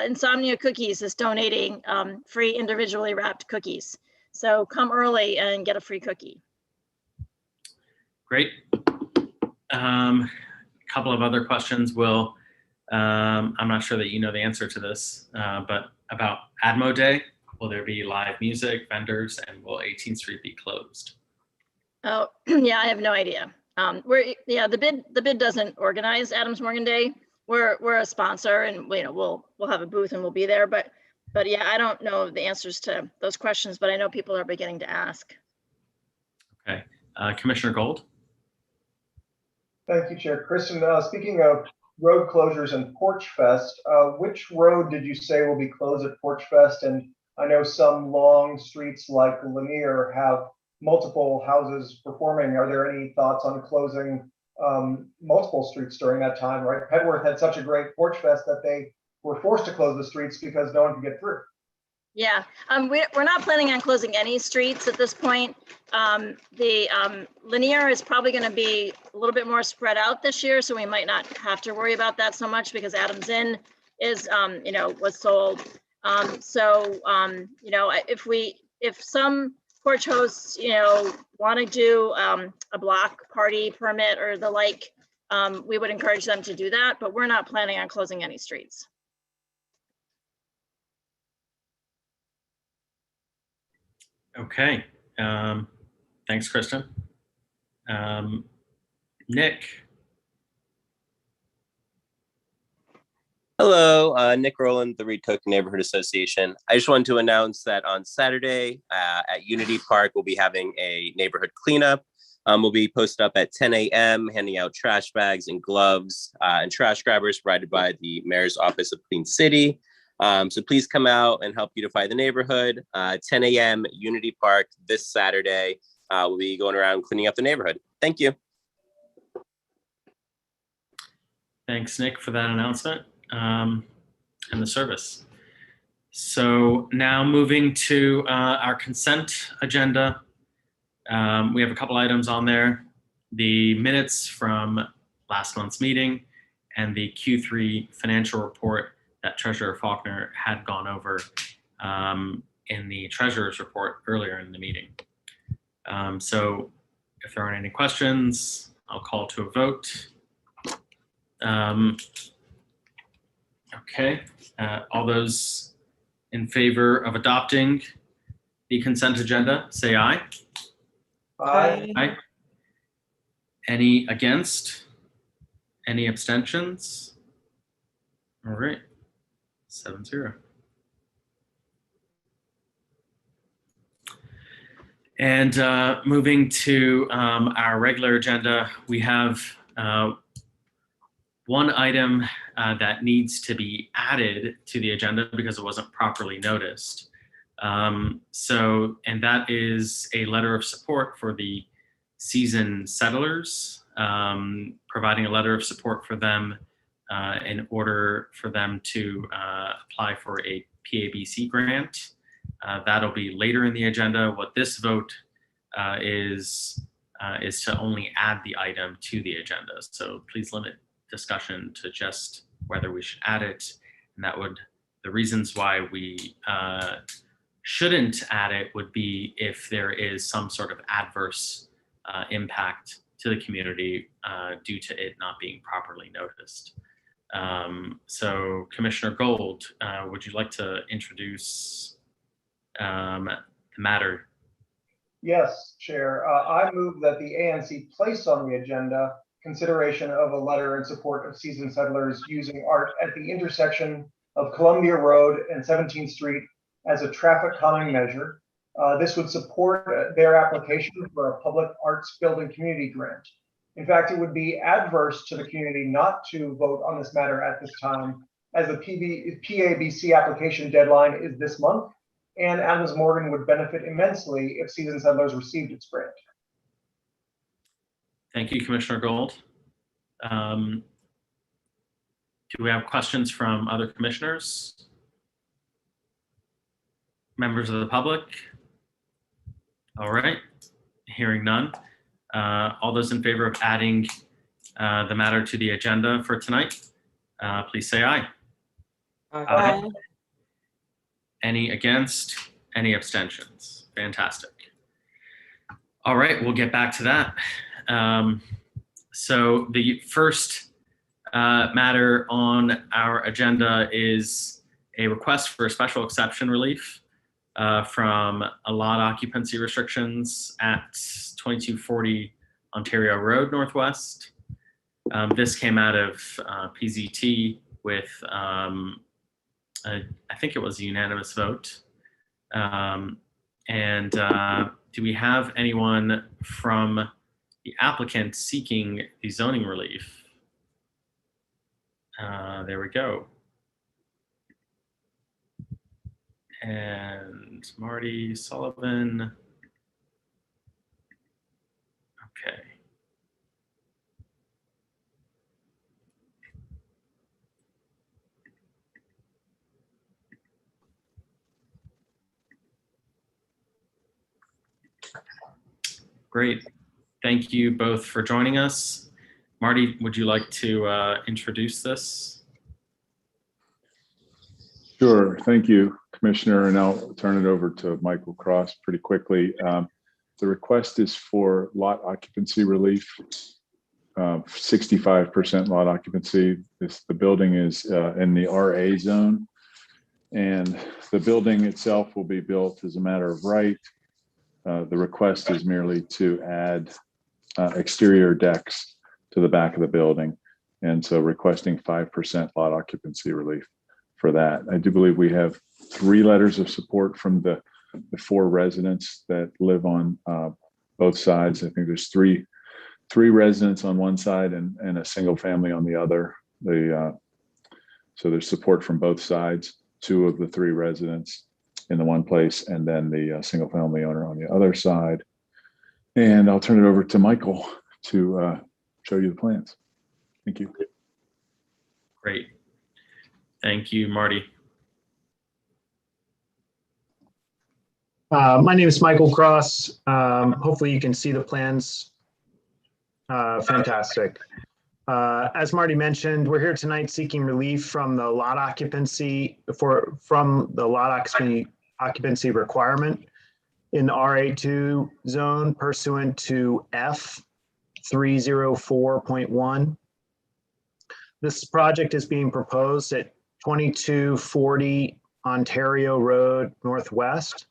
Insomnia Cookies is donating free individually wrapped cookies. So come early and get a free cookie. Great. A couple of other questions. I'm not sure that you know the answer to this, but about Admo Day, will there be live music, vendors, and will 18th Street be closed? Oh, yeah, I have no idea. The bid doesn't organize Adams Morgan Day. We're a sponsor, and we'll have a booth and we'll be there. But yeah, I don't know the answers to those questions, but I know people are beginning to ask. Okay, Commissioner Gold. Thank you, Chair. Kristen, speaking of road closures and Porch Fest, which road did you say will be closed at Porch Fest? And I know some long streets like Lanier have multiple houses performing. Are there any thoughts on closing multiple streets during that time, right? Petworth had such a great Porch Fest that they were forced to close the streets because no one could get through. Yeah, we're not planning on closing any streets at this point. Lanier is probably going to be a little bit more spread out this year, so we might not have to worry about that so much because Adams Inn is, was sold. If some porch hosts, want to do a block party permit or the like, we would encourage them to do that, but we're not planning on closing any streets. Okay, thanks, Kristen. Nick. Hello, Nick Rowland, the Reed Cook Neighborhood Association. I just wanted to announce that on Saturday at Unity Park, we'll be having a neighborhood cleanup. will be posted up at 10 a.m., handing out trash bags and gloves and trash grabbers provided by the Mayor's Office of Clean City. So please come out and help beautify the neighborhood. 10 a.m. Unity Park this Saturday. We'll be going around cleaning up the neighborhood. Thank you. Thanks, Nick, for that announcement and the service. So now moving to our consent agenda. We have a couple items on there. The minutes from last month's meeting and the Q3 financial report that Treasurer Faulkner had gone over in the Treasurer's report earlier in the meeting. So if there aren't any questions, I'll call to a vote. Okay, all those in favor of adopting the consent agenda, say aye. Aye. Aye. Any against? Any abstentions? All right, 7-0. And moving to our regular agenda, we have one item that needs to be added to the agenda because it wasn't properly noticed. And that is a letter of support for the seasoned settlers, providing a letter of support for them in order for them to apply for a PABC grant. That'll be later in the agenda. What this vote is to only add the item to the agenda. So please limit discussion to just whether we should add it. And that would, the reasons why we shouldn't add it would be if there is some sort of adverse impact to the community due to it not being properly noticed. So Commissioner Gold, would you like to introduce the matter? Yes, Chair. I move that the ANC place on the agenda consideration of a letter in support of seasoned settlers using art at the intersection of Columbia Road and 17th Street as a traffic calming measure. This would support their application for a public arts building community grant. In fact, it would be adverse to the community not to vote on this matter at this time, as the PABC application deadline is this month, and Adams Morgan would benefit immensely if seasoned settlers received its grant. Thank you, Commissioner Gold. Do we have questions from other commissioners? Members of the public? All right, hearing none. All those in favor of adding the matter to the agenda for tonight, please say aye. Aye. Any against? Any abstentions? Fantastic. All right, we'll get back to that. So the first matter on our agenda is a request for a special exception relief from a lot occupancy restrictions at 2240 Ontario Road Northwest. This came out of PZT with, I think it was a unanimous vote. Do we have anyone from the applicant seeking the zoning relief? There we go. And Marty Sullivan. Okay. Great. Thank you both for joining us. Marty, would you like to introduce this? Sure. Thank you, Commissioner. And I'll turn it over to Michael Cross pretty quickly. The request is for lot occupancy relief, 65% lot occupancy. The building is in the RA zone, and the building itself will be built as a matter of right. The request is merely to add exterior decks to the back of the building. And so requesting 5% lot occupancy relief for that. I do believe we have 3 letters of support from the 4 residents that live on both sides. I think there's three residents on one side and a single family on the other. So there's support from both sides, 2 of the 3 residents in the one place, and then the single family owner on the other side. And I'll turn it over to Michael to show you the plans. Thank you. Great. Thank you, Marty. My name is Michael Cross. Hopefully you can see the plans. Fantastic. As Marty mentioned, we're here tonight seeking relief from the lot occupancy occupancy requirement in the RA2 zone pursuant to F 304.1. This project is being proposed at 2240 Ontario Road Northwest.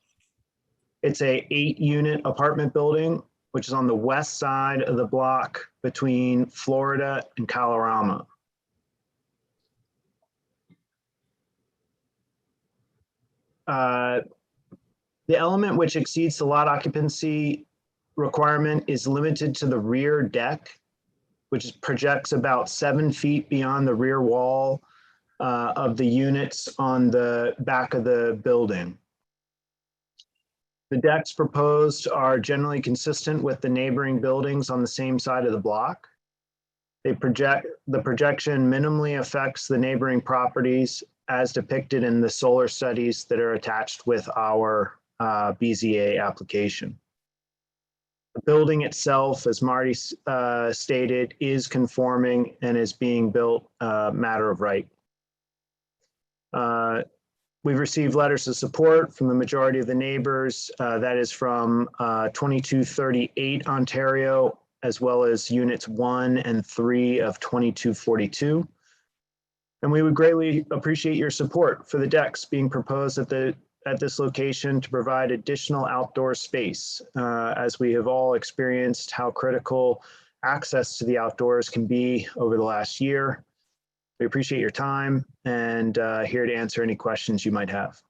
It's a 8-unit apartment building, which is on the west side of the block between Florida and Colorama. The element which exceeds the lot occupancy requirement is limited to the rear deck, which projects about 7 feet beyond the rear wall of the units on the back of the building. The decks proposed are generally consistent with the neighboring buildings on the same side of the block. The projection minimally affects the neighboring properties as depicted in the solar studies that are attached with our BZA application. The building itself, as Marty stated, is conforming and is being built matter of right. We've received letters of support from the majority of the neighbors. That is from 2238 Ontario, as well as units 1 and 3 of 2242. And we would greatly appreciate your support for the decks being proposed at this location to provide additional outdoor space, as we have all experienced how critical access to the outdoors can be over the last year. We appreciate your time and here to answer any questions you might have.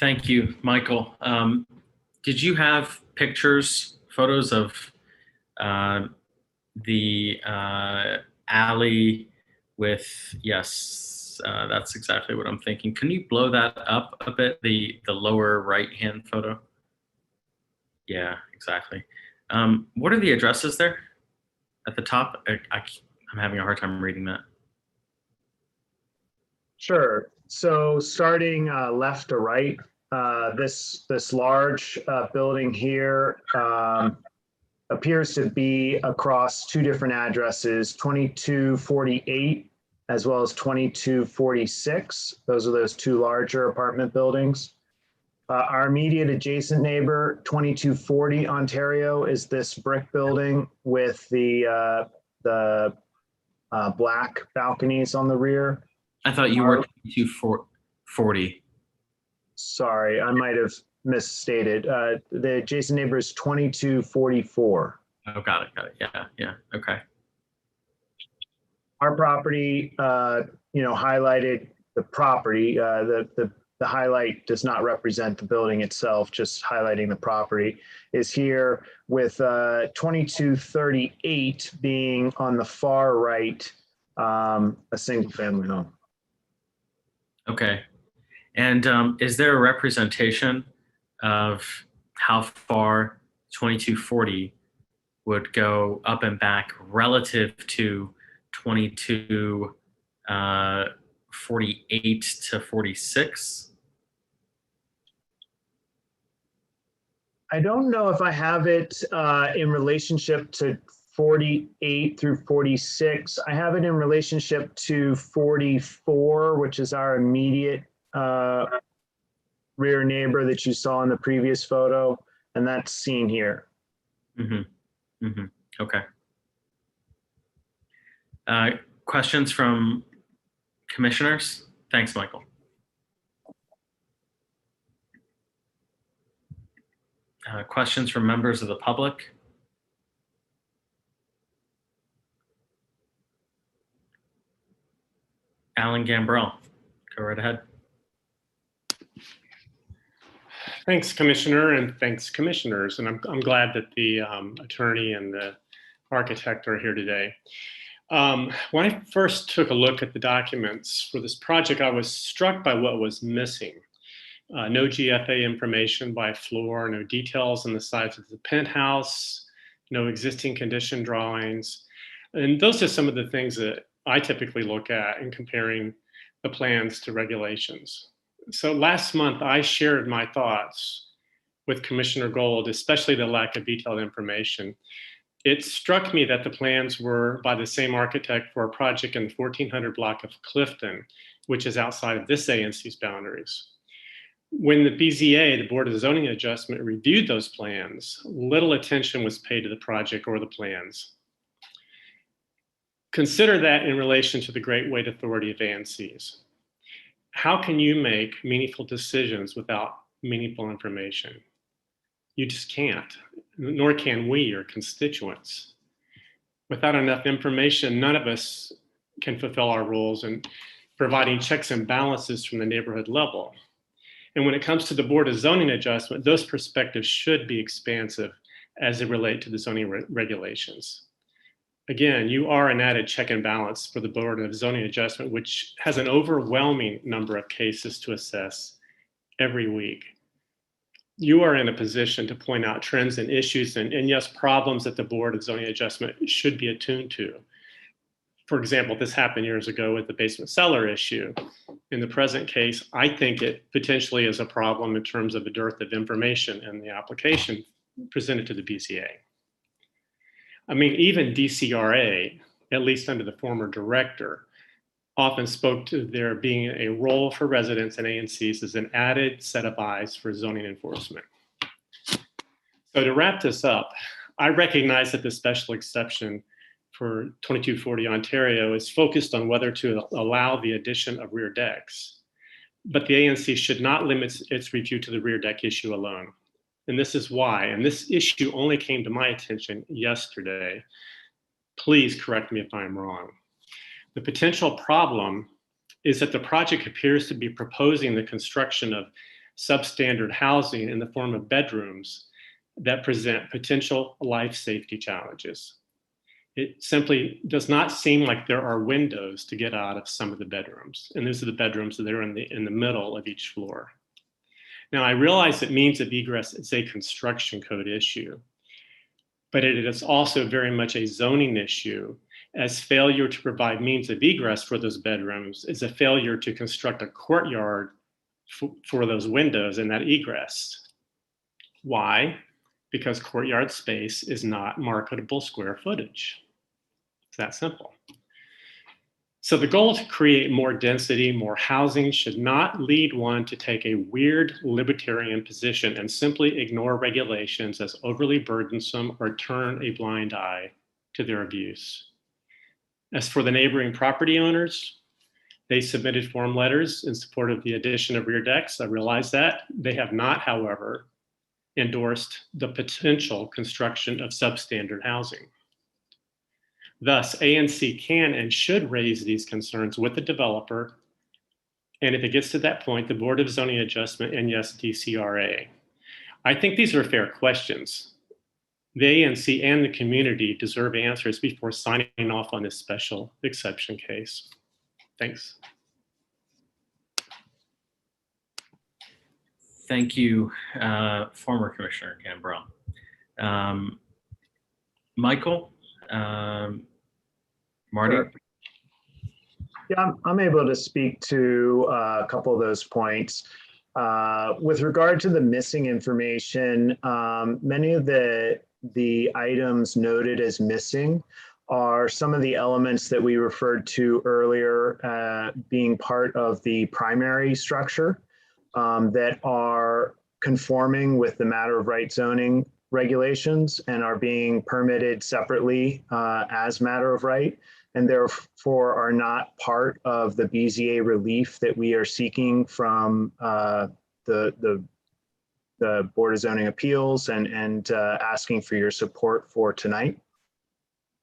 Thank you, Michael. Did you have photos of the alley with, yes, that's exactly what I'm thinking. Can you blow that up a bit, the lower right-hand photo? Yeah, exactly. What are the addresses there at the top? I'm having a hard time reading that. Sure. So starting left to right, this large building here appears to be across 2 different addresses, 2248 as well as 2246. Those are those 2 larger apartment buildings. Our immediate adjacent neighbor, 2240 Ontario, is this brick building with the black balconies on the rear. I thought you were 2240. Sorry, I might have misstated. The adjacent neighbor is 2244. Oh, got it. Yeah. Okay. Our property, highlighted the property. The highlight does not represent the building itself, just highlighting the property is here with 2238 being on the far right, a single family home. Okay. And is there a representation of how far 2240 would go up and back relative to 2248 to 46? I don't know if I have it in relationship to 48 through 46. I have it in relationship to 44, which is our immediate rear neighbor that you saw in the previous photo, and that's seen here. Okay. Questions from commissioners? Thanks, Michael. Questions from members of the public? Alan Gambrell, go right ahead. Thanks, Commissioner, and thanks, Commissioners. And I'm glad that the attorney and the architect are here today. When I first took a look at the documents for this project, I was struck by what was missing. No GFA information by floor, no details on the size of the penthouse, no existing condition drawings. And those are some of the things that I typically look at in comparing the plans to regulations. So last month, I shared my thoughts with Commissioner Gold, especially the lack of detailed information. It struck me that the plans were by the same architect for a project in the 1400 block of Clifton, which is outside of this ANC's boundaries. When the BZA, the Board of Zoning Adjustment, reviewed those plans, little attention was paid to the project or the plans. Consider that in relation to the Great Weight Authority of ANCs. How can you make meaningful decisions without meaningful information? You just can't, nor can we, your constituents. Without enough information, none of us can fulfill our roles in providing checks and balances from the neighborhood level. And when it comes to the Board of Zoning Adjustment, those perspectives should be expansive as they relate to the zoning regulations. Again, you are an added check and balance for the Board of Zoning Adjustment, which has an overwhelming number of cases to assess every week. You are in a position to point out trends and issues and yes, problems that the Board of Zoning Adjustment should be attuned to. For example, this happened years ago with the basement cellar issue. In the present case, I think it potentially is a problem in terms of the dearth of information in the application presented to the BZA. I mean, even DCRA, at least under the former director, often spoke to there being a role for residents and ANCs as an added set of eyes for zoning enforcement. So to wrap this up, I recognize that the special exception for 2240 Ontario is focused on whether to allow the addition of rear decks. But the ANC should not limit its review to the rear deck issue alone. And this is why, and this issue only came to my attention yesterday. Please correct me if I'm wrong. The potential problem is that the project appears to be proposing the construction of substandard housing in the form of bedrooms that present potential life safety challenges. It simply does not seem like there are windows to get out of some of the bedrooms. And those are the bedrooms that are in the middle of each floor. Now, I realize that means of egress is a construction code issue, but it is also very much a zoning issue, as failure to provide means of egress for those bedrooms is a failure to construct a courtyard for those windows and that egress. Why? Because courtyard space is not marketable square footage. It's that simple. So the goal to create more density, more housing should not lead one to take a weird libertarian position and simply ignore regulations as overly burdensome or turn a blind eye to their abuse. As for the neighboring property owners, they submitted form letters in support of the addition of rear decks. I realize that. They have not, however, endorsed the potential construction of substandard housing. Thus, ANC can and should raise these concerns with the developer, and if it gets to that point, the Board of Zoning Adjustment and yes, DCRA. I think these are fair questions. The ANC and the community deserve answers before signing off on this special exception case. Thanks. Thank you, former Commissioner Gambrell. Michael, Marty? Sure. Yeah, I'm able to speak to a couple of those points. With regard to the missing information, many of the items noted as missing are some of the elements that we referred to earlier being part of the primary structure that are conforming with the matter of right zoning regulations and are being permitted separately as matter of right, and therefore are not part of the BZA relief that we are seeking from the Board of Zoning Appeals and asking for your support for tonight.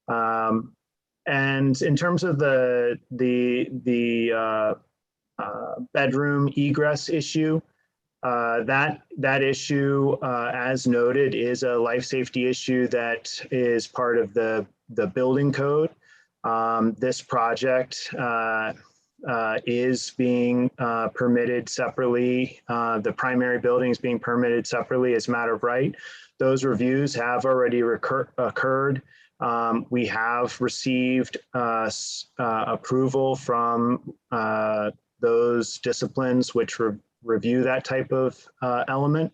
And in terms of the bedroom egress issue, That issue, as noted, is a life safety issue that is part of the building code. This project is being permitted separately. The primary building is being permitted separately as a matter of right. Those reviews have already occurred. We have received approval from those disciplines which review that type of element.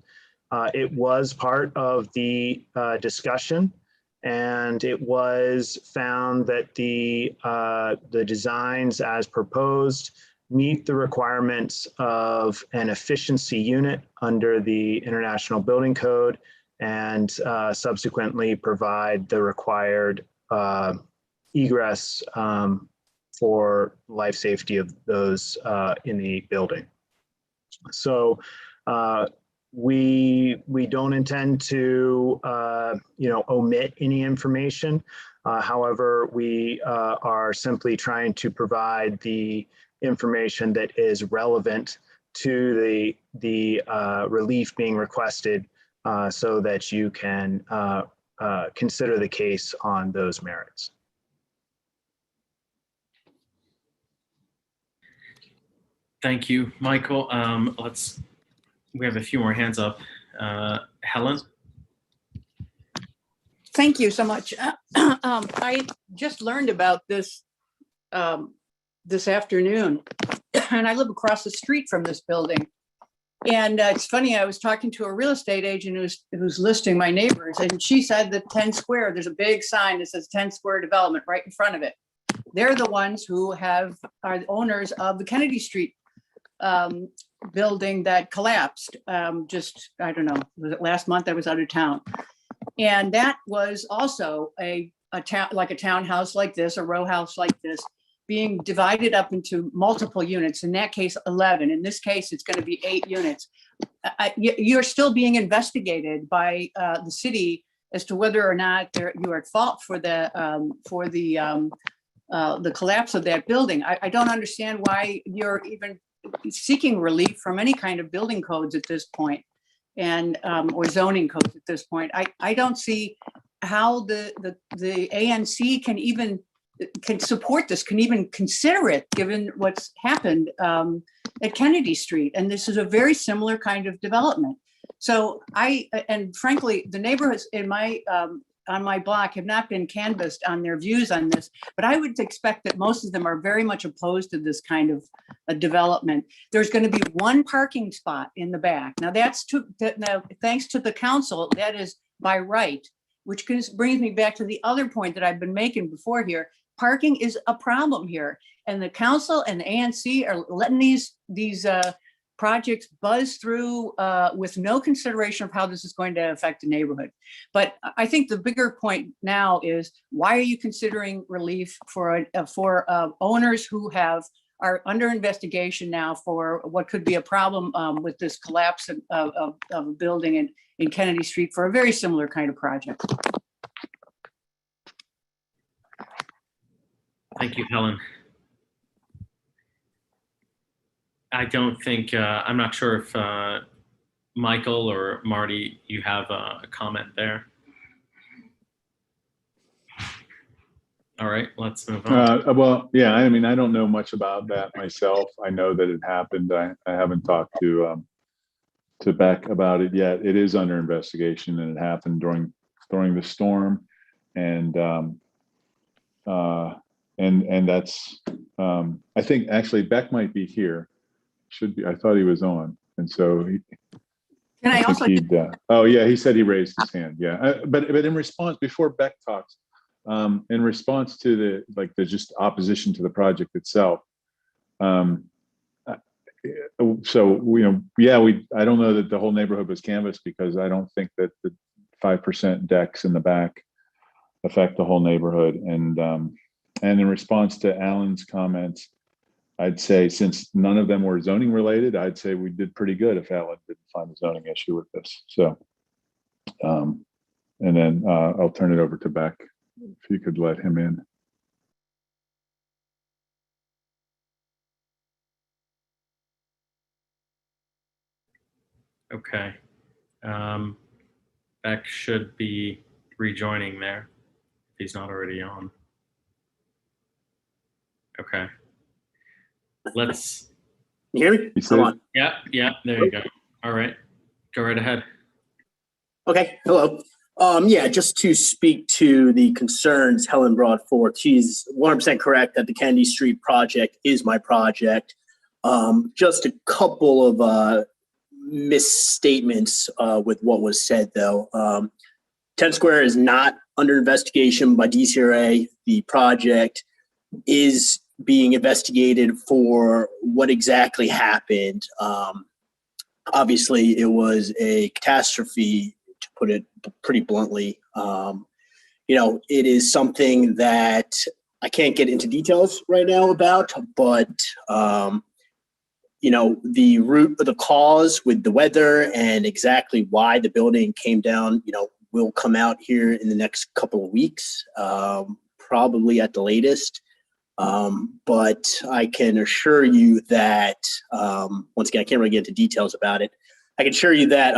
It was part of the discussion, and it was found that the designs as proposed meet the requirements of an efficiency unit under the International Building Code, and subsequently provide the required egress for life safety of those in the building. So we don't intend to omit any information. However, we are simply trying to provide the information that is relevant to the relief being requested, so that you can consider the case on those merits. Thank you, Michael. We have a few more hands up. Helen? Thank you so much. I just learned about this this afternoon, and I live across the street from this building. And it's funny, I was talking to a real estate agent who's listing my neighbors, and she said that 10 Square, there's a big sign that says 10 Square Development right in front of it. They're the ones who are the owners of the Kennedy Street building that collapsed. Just, I don't know, was it last month? I was out of town. And that was also a town, like a townhouse like this, a row house like this, being divided up into multiple units. In that case, 11. In this case, it's going to be 8 units. You're still being investigated by the city as to whether or not you are at fault for the collapse of that building. I don't understand why you're even seeking relief from any kind of building codes at this point, and or zoning codes at this point. I don't see how the ANC can support this, can even consider it, given what's happened at Kennedy Street. And this is a very similar kind of development. So and frankly, the neighborhoods in my on my block have not been canvassed on their views on this, but I would expect that most of them are very much opposed to this kind of a development. There's going to be 1 parking spot in the back. Now now, thanks to the council, that is by right, which brings me back to the other point that I've been making before here. Parking is a problem here, and the council and the ANC are letting these projects buzz through with no consideration of how this is going to affect the neighborhood. But I think the bigger point now is, why are you considering relief for owners who are under investigation now for what could be a problem with this collapse of a building in Kennedy Street for a very similar kind of project? Thank you, Helen. I don't think, I'm not sure if Michael or Marty, you have a comment there. All right, let's move on. Well, yeah, I mean, I don't know much about that myself. I know that it happened. I haven't talked to Beck about it yet. It is under investigation, and it happened during the storm, and that's I think actually Beck might be here. Should be. I thought he was on, and so Can I also? Oh yeah, he said he raised his hand. Yeah, but in response, before Beck talks, in response to the just opposition to the project itself. So I don't know that the whole neighborhood was canvassed, because I don't think that the 5% decks in the back affect the whole neighborhood. And in response to Alan's comments, I'd say, since none of them were zoning related, I'd say we did pretty good if Alan didn't find a zoning issue with this. So, and then I'll turn it over to Beck, if you could let him in. Okay. Beck should be rejoining there if he's not already on. Okay. Let's. You hear me? He Come said, on. Yeah, there you go. All right. Go right ahead. Okay, hello. Yeah, just to speak to the concerns Helen brought forth, she's 100% correct that the Kennedy Street project is my project. Just a couple of misstatements with what was said, though. 10 Square is not under investigation by DCRA. The project is being investigated for what exactly happened. Obviously, it was a catastrophe, to put it pretty bluntly. It is something that I can't get into details right now about, but the root of the cause with the weather and exactly why the building came down, will come out here in the next couple of weeks, probably at the latest. But I can assure you that, once again, I can't really get into details about it. I can assure you that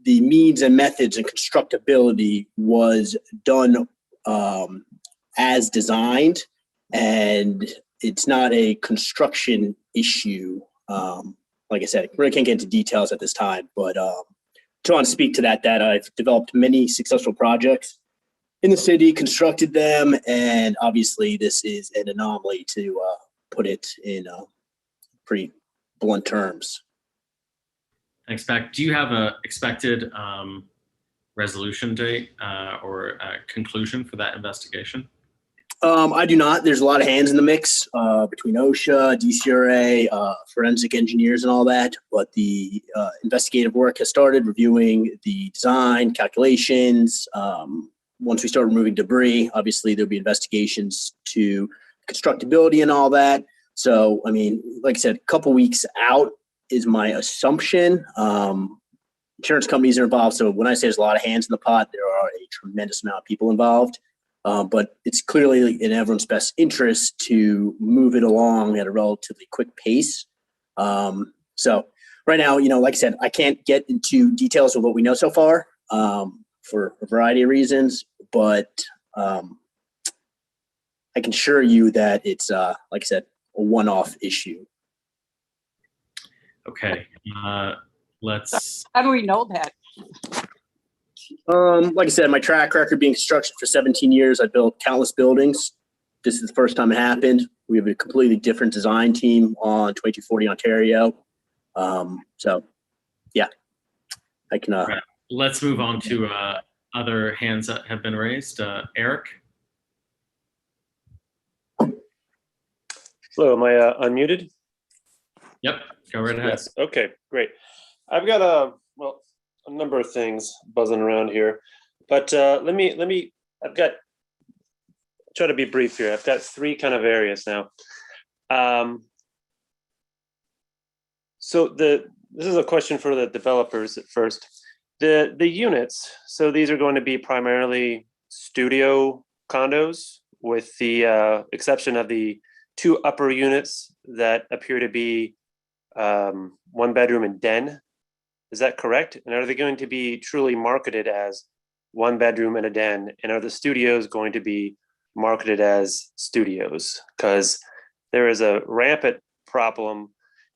the means and methods and constructability was done as designed, and it's not a construction issue. Like I said, I really can't get into details at this time, but to want to speak to that I've developed many successful projects in the city, constructed them, and obviously this is an anomaly, to put it in pretty blunt terms. Thanks, Beck. Do you have a expected resolution date or conclusion for that investigation? I do not. There's a lot of hands in the mix between OSHA, DCRA, forensic engineers, and all that. But the investigative work has started, reviewing the design, calculations. Once we start removing debris, obviously there'll be investigations to constructability and all that. So, I mean, like I said, a couple weeks out is my assumption. Insurance companies are involved. So when I say there's a lot of hands in the pot, there are a tremendous amount of people involved. But it's clearly in everyone's best interest to move it along at a relatively quick pace. So right now, like I said, I can't get into details of what we know so far for a variety of reasons, but I can assure you that it's, like I said, a one-off issue. Okay, let's. How do we know that? Like I said, my track record being construction for 17 years, I built countless buildings. This is the first time it happened. We have a completely different design team on 2240 Ontario. So, yeah, I can. Right. Let's move on to other hands that have been raised. Eric. Hello, am I unmuted? Yep, go right ahead. Yes. Okay, great. I've got a number of things buzzing around here, but let me. Try to be brief here. I've got three kind of areas now. So this is a question for the developers at first. The units. So these are going to be primarily studio condos, with the exception of the two upper units that appear to be one bedroom and den. Is that correct? And are they going to be truly marketed as one bedroom and a den? And are the studios going to be marketed as studios? Because there is a rampant problem,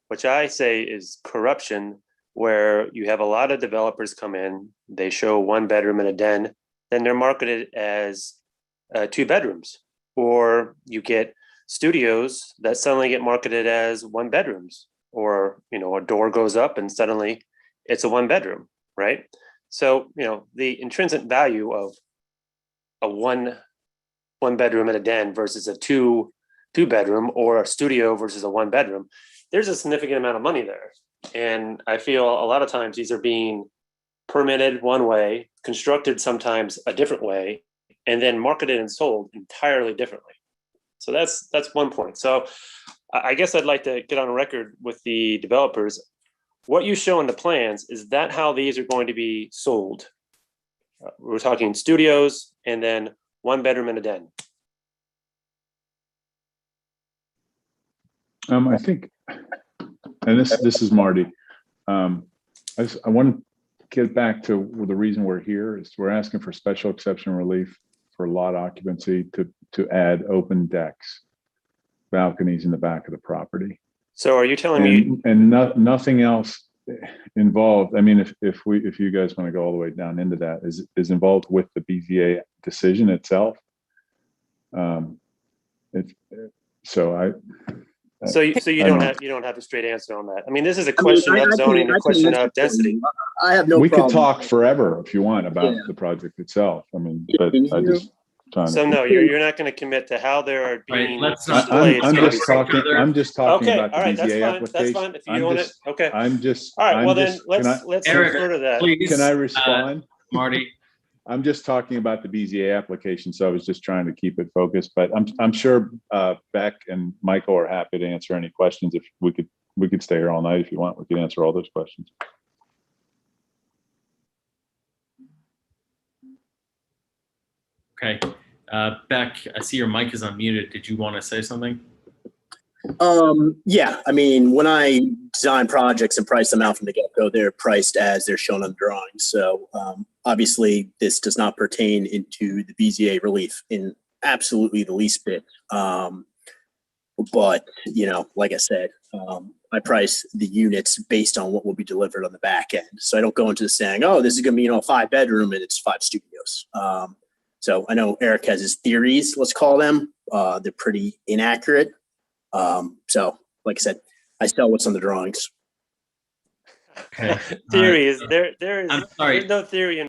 which I say is corruption, where you have a lot of developers come in, they show one bedroom and a den, then they're marketed as 2 bedrooms. Or you get studios that suddenly get marketed as 1 bedrooms, or a door goes up and suddenly it's a 1 bedroom, right? So the intrinsic value of a one bedroom and a den versus a two bedroom, or a studio versus a 1 bedroom, there's a significant amount of money there. And I feel a lot of times these are being permitted one way, constructed sometimes a different way, and then marketed and sold entirely differently. So that's one point. So I guess I'd like to get on record with the developers. What you show in the plans, is that how these are going to be sold? We're talking studios and then 1 bedroom and a den. I think, and this is Marty. I I want to get back to the reason we're here is we're asking for special exception relief for lot occupancy to add open decks, balconies in the back of the property. So are you telling me? And nothing else involved. I mean, if you guys want to go all the way down into that, is involved with the BZA decision itself. So you don't have a straight answer on that. I mean, this is a question of zoning, a question of density. I have no we problem. could talk forever if you want about the project itself. I mean, but I just trying So to. no, you're not going to commit to how there are being displayed. I'm just talking Okay, about the all right, BZA that's application. That's fine. If you own it, okay. I'm just. All right. I'm Well, just, then let's Eric, refer to that. please, can I respond, Marty? I'm just talking about the BZA application, so I was just trying to keep it focused. But I'm sure Beck and Michael are happy to answer any questions. If we could stay here all night if you want. We could answer all those questions. Okay, Beck, I see your mic is unmuted. Did you want to say something? Yeah, I mean, when I design projects and price them out from the get-go, they're priced as they're shown on the drawings. So obviously, this does not pertain into the BZA relief in absolutely the least bit. But, you know, like I said, I price the units based on what will be delivered on the back end. So I don't go into saying, oh, this is going to be, you know, a 5-bedroom and it's 5 studios. So I know Eric has his theories, let's call them. They're pretty inaccurate. So like I said, I sell what's on the drawings. Okay. Theory is there is I'm sorry. There's no theory in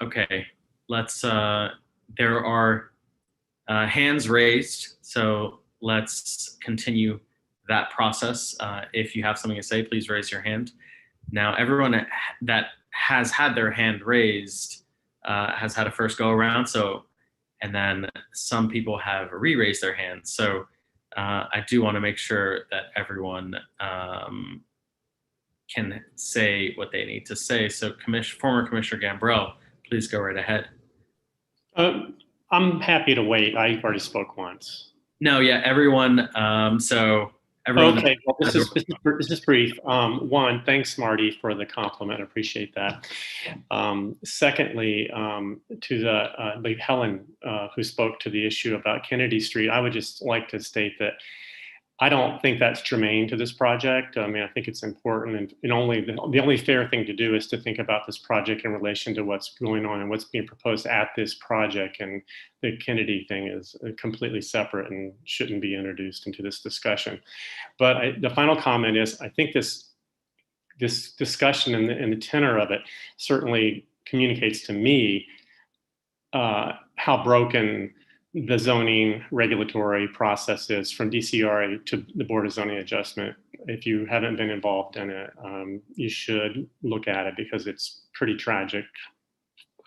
Okay, let's there are hands raised, so let's continue that process. If you have something to say, please raise your hand. Now, everyone that has had their hand raised has had a first go around, so and then some people have re-raised their hands. So I do want to make sure that everyone can say what they need to say. So former Commissioner Gambrell, please go right ahead. I'm happy to wait. I already spoke once. No, yeah, everyone. So everyone. Okay, well, this is brief. One, thanks, Marty, for the compliment. I appreciate that. Secondly, to the Helen, who spoke to the issue about Kennedy Street, I would just like to state that I don't think that's germane to this project. I mean, I think it's important, and only the only fair thing to do is to think about this project in relation to what's going on and what's being proposed at this project. And the Kennedy thing is completely separate and shouldn't be introduced into this discussion. But the final comment is, I think this discussion and the tenor of it certainly communicates to me how broken the zoning regulatory process is from DCRA to the Board of Zoning Adjustment. If you haven't been involved in it, you should look at it because it's pretty tragic.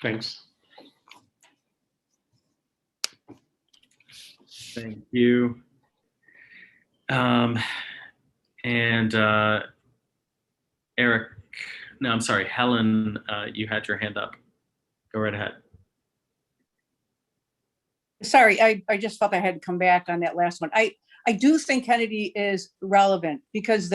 Thanks. Thank you. Eric, no, I'm sorry, Helen, you had your hand up. Go right ahead. Sorry, I just felt I had to come back on that last one. I do think Kennedy is relevant because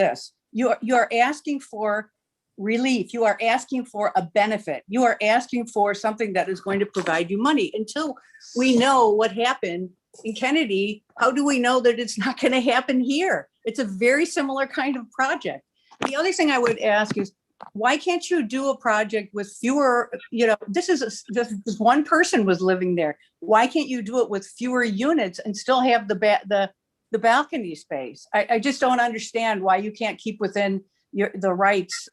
you are asking for relief. You are asking for a benefit. You are asking for something that is going to provide you money. Until we know what happened in Kennedy, how do we know that it's not going to happen here? It's a very similar kind of project. The other thing I would ask is, why can't you do a project with fewer, this one person was living there. Why can't you do it with fewer units and still have the balcony space? I just don't understand why you can't keep within the rights,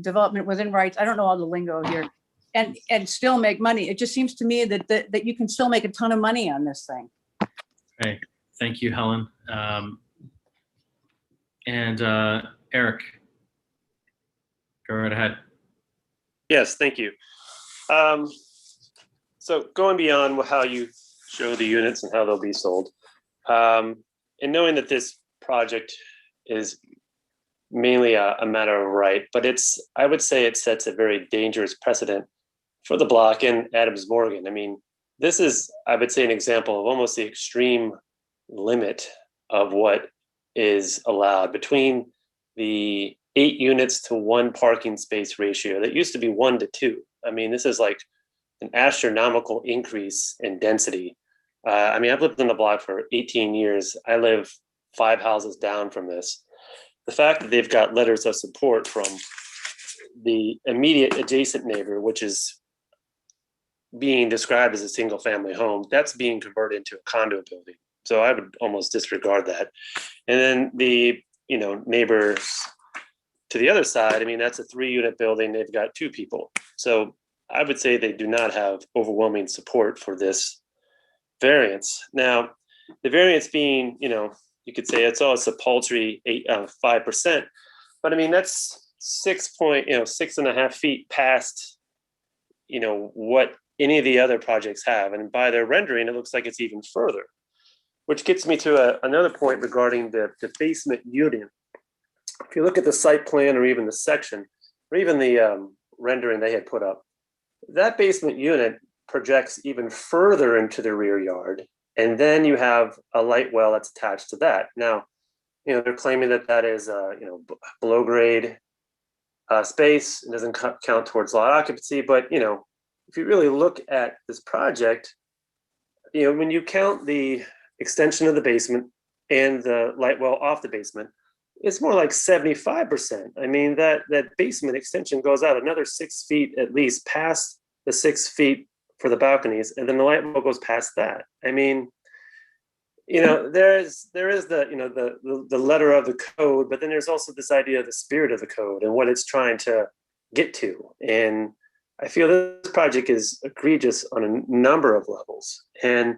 development within rights. I don't know all the lingo here, and still make money. It just seems to me that you can still make a ton of money on this thing. Okay, thank you, Helen. Eric, go right ahead. Yes, thank you. So going beyond how you show the units and how they'll be sold, and knowing that this project is mainly a matter of right, but I would say it sets a very dangerous precedent for the block in Adams Morgan. I mean, this is, I would say, an example of almost the extreme limit of what is allowed between the 8 units to 1 parking space ratio. That used to be 1 to 2. I mean, this is like an astronomical increase in density. I mean, I've lived in the block for 18 years. I live 5 houses down from this. The fact that they've got letters of support from the immediate adjacent neighbor, which is being described as a single family home, that's being converted into a condo building. So I would almost disregard that. And then the, you know, neighbors to the other side, I mean, that's a 3-unit building. They've got 2 people. So I would say they do not have overwhelming support for this variance. Now, the variance being, you know, you could say it's a paltry 5%, but I mean, that's 6.5 feet past, you know, what any of the other projects have. And by their rendering, it looks like it's even further, which gets me to another point regarding the basement unit. If you look at the site plan or even the section, or even the rendering they had put up, that basement unit projects even further into the rear yard. And then you have a light well that's attached to that. Now, you know, they're claiming that that is, you know, below grade space. It doesn't count towards lot occupancy, but, you know, if you really look at this project, you know, when you count the extension of the basement and the light well off the basement, it's more like 75%. I mean, that basement extension goes out another 6 feet at least past the 6 feet for the balconies, and then the light well goes past that. I mean, you know, there is the, you know, the letter of the code, but then there's also this idea of the spirit of the code and what it's trying to get to. And I feel this project is egregious on a number of levels. And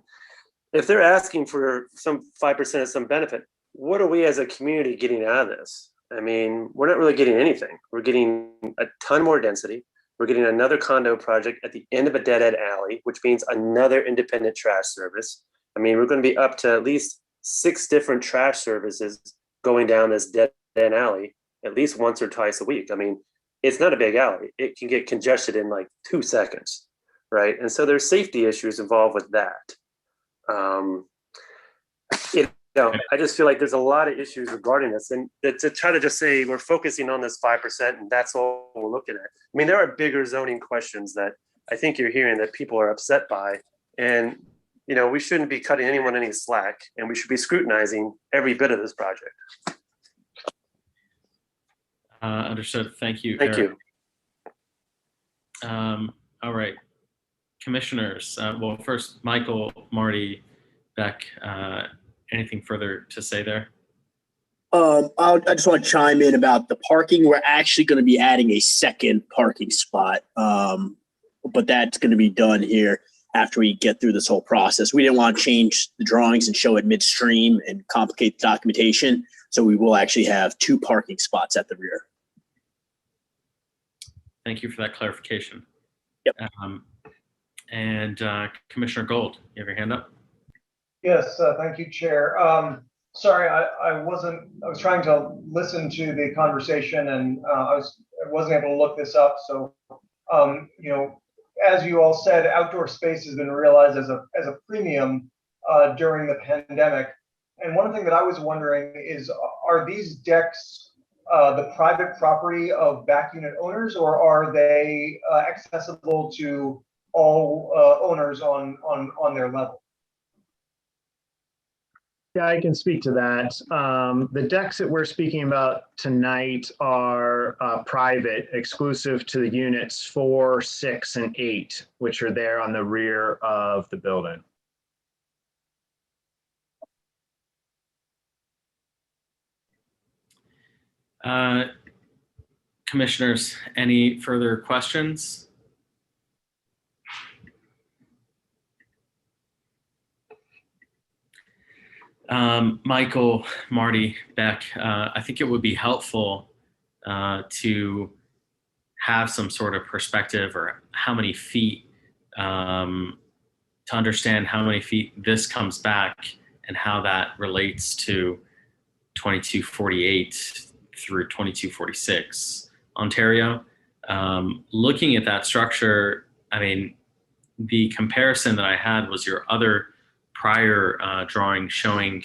if they're asking for some 5% of some benefit, what are we as a community getting out of this? I mean, we're not really getting anything. We're getting a ton more density. We're getting another condo project at the end of a dead-end alley, which means another independent trash service. I mean, we're going to be up to at least 6 different trash services going down this dead-end alley at least once or twice a week. I mean, it's not a big alley. It can get congested in like 2 seconds, right? And so there's safety issues involved with that. You know, I just feel like there's a lot of issues regarding this, and to try to just say we're focusing on this 5% and that's all we're looking at. I mean, there are bigger zoning questions that I think you're hearing that people are upset by, and you know, we shouldn't be cutting anyone any slack, and we should be scrutinizing every bit of this project. Understood. Thank you. Thank Eric. you. All right, commissioners. Well, first, Michael, Marty, Beck. Anything further to say there? I just want to chime in about the parking. We're actually going to be adding a second parking spot, but that's going to be done here after we get through this whole process. We didn't want to change the drawings and show it midstream and complicate the documentation, so we will actually have 2 parking spots at the rear. Thank you for that clarification. Yep. And Commissioner Gold, you have your hand up? Yes, thank you, Chair. Sorry, I was trying to listen to the conversation, and I wasn't able to look this up. So, you know, as you all said, outdoor space has been realized as a premium during the pandemic. And one thing that I was wondering is, are these decks the private property of back unit owners, or are they accessible to all owners on their level? Yeah, I can speak to that. The decks that we're speaking about tonight are private, exclusive to the units 4, 6, and 8, which are there on the rear of the building. Commissioners, any further questions? Michael, Marty, Beck, I think it would be helpful to have some sort of perspective or how many feet, to understand how many feet this comes back and how that relates to 2248 through 2246 Ontario. Looking at that structure, I mean, the comparison that I had was your other prior drawing showing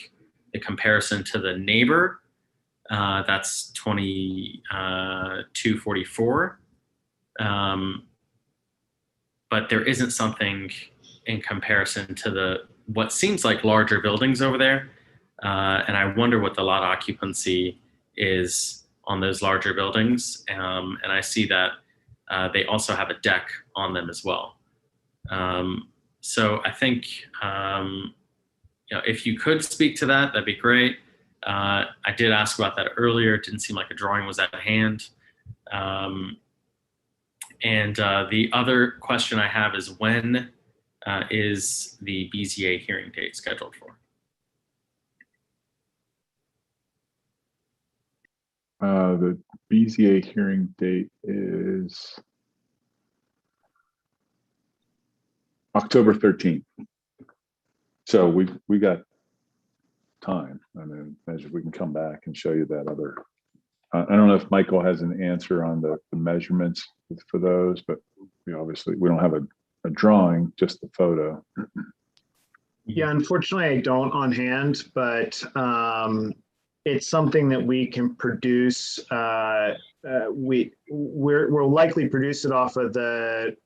the comparison to the neighbor That's 2244. But there isn't something in comparison to what seems like larger buildings over there. And I wonder what the lot occupancy is on those larger buildings. And I see that they also have a deck on them as well. So I think, if you could speak to that, that'd be great. I did ask about that earlier. It didn't seem like a drawing was at hand. And the other question I have is, when is the BZA hearing date scheduled for? The BZA hearing date is October 13th. So we got time. I mean, as we can come back and show you that other. I don't know if Michael has an answer on the measurements for those, but obviously we don't have a drawing, just the photo. Yeah, unfortunately, I don't on hand, but it's something that we can produce. We'll likely produce it off of the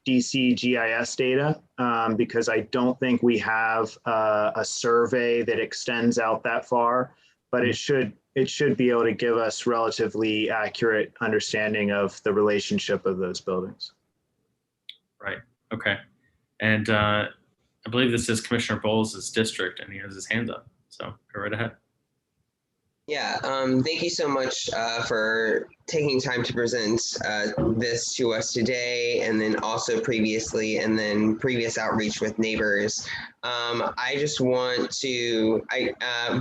DC GIS data because I don't think we have a survey that extends out that far, but it should be able to give us relatively accurate understanding of the relationship of those buildings. Right. Okay. And I believe this is Commissioner Bowles' district, and he has his hand up. So go right ahead. Yeah, thank you so much for taking time to present this to us today, and then also previously, and then previous outreach with neighbors. I just want to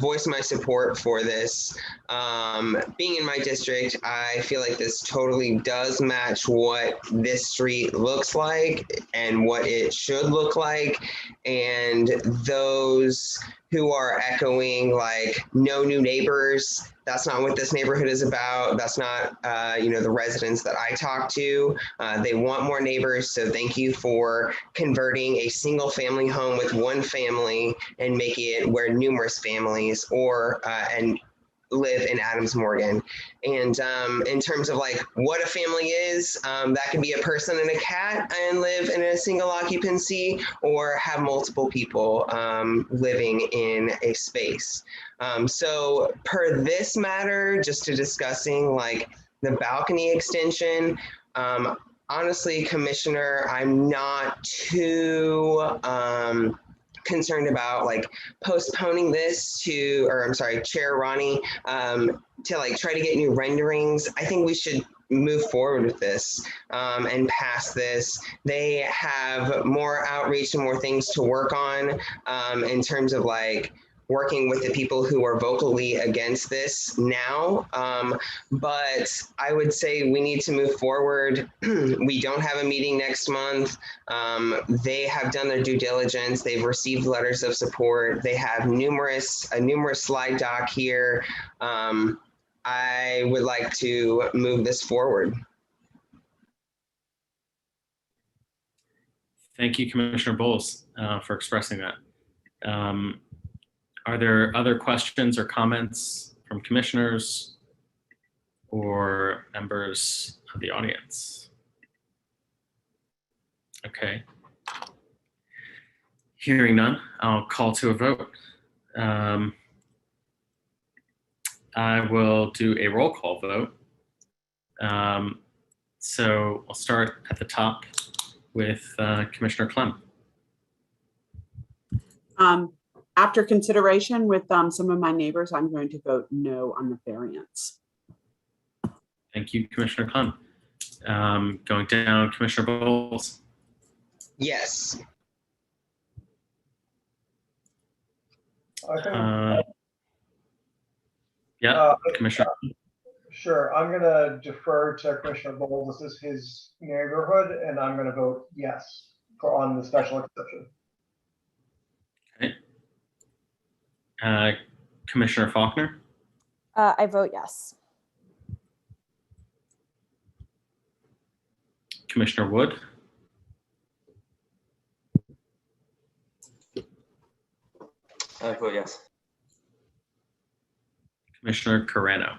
voice my support for this. Being in my district, I feel like this totally does match what this street looks like and what it should look like. And those who are echoing like no new neighbors, that's not what this neighborhood is about. That's not, the residents that I talk to. They want more neighbors. So thank you for converting a single family home with one family and making it where numerous families and live in Adams Morgan. And in terms of like what a family is, that could be a person and a cat and live in a single occupancy, or have multiple people living in a space. So per this matter, just to discussing like the balcony extension, honestly, Commissioner, I'm not too concerned about like postponing this Chair Ronnie, to like try to get new renderings. I think we should move forward with this and pass this. They have more outreach and more things to work on in terms of like working with the people who are vocally against this now. But I would say we need to move forward. We don't have a meeting next month. They have done their due diligence. They've received letters of support. They have a numerous slide doc here. I would like to move this forward. Thank you, Commissioner Bowles, for expressing that. Are there other questions or comments from commissioners or members of the audience? Okay. Hearing none, I'll call to a vote. I will do a roll call vote. So I'll start at the top with Commissioner Clem. After consideration with some of my neighbors, I'm going to vote no on the variance. Thank you, Commissioner Clem. Going down, Commissioner Bowles. Yes. I think, Commissioner. Sure, I'm going to defer to Commissioner Bowles. This is his neighborhood, and I'm going to vote yes on the special exception. Okay. Commissioner Faulkner. I vote yes. Commissioner Wood. I vote yes. Commissioner Carreno.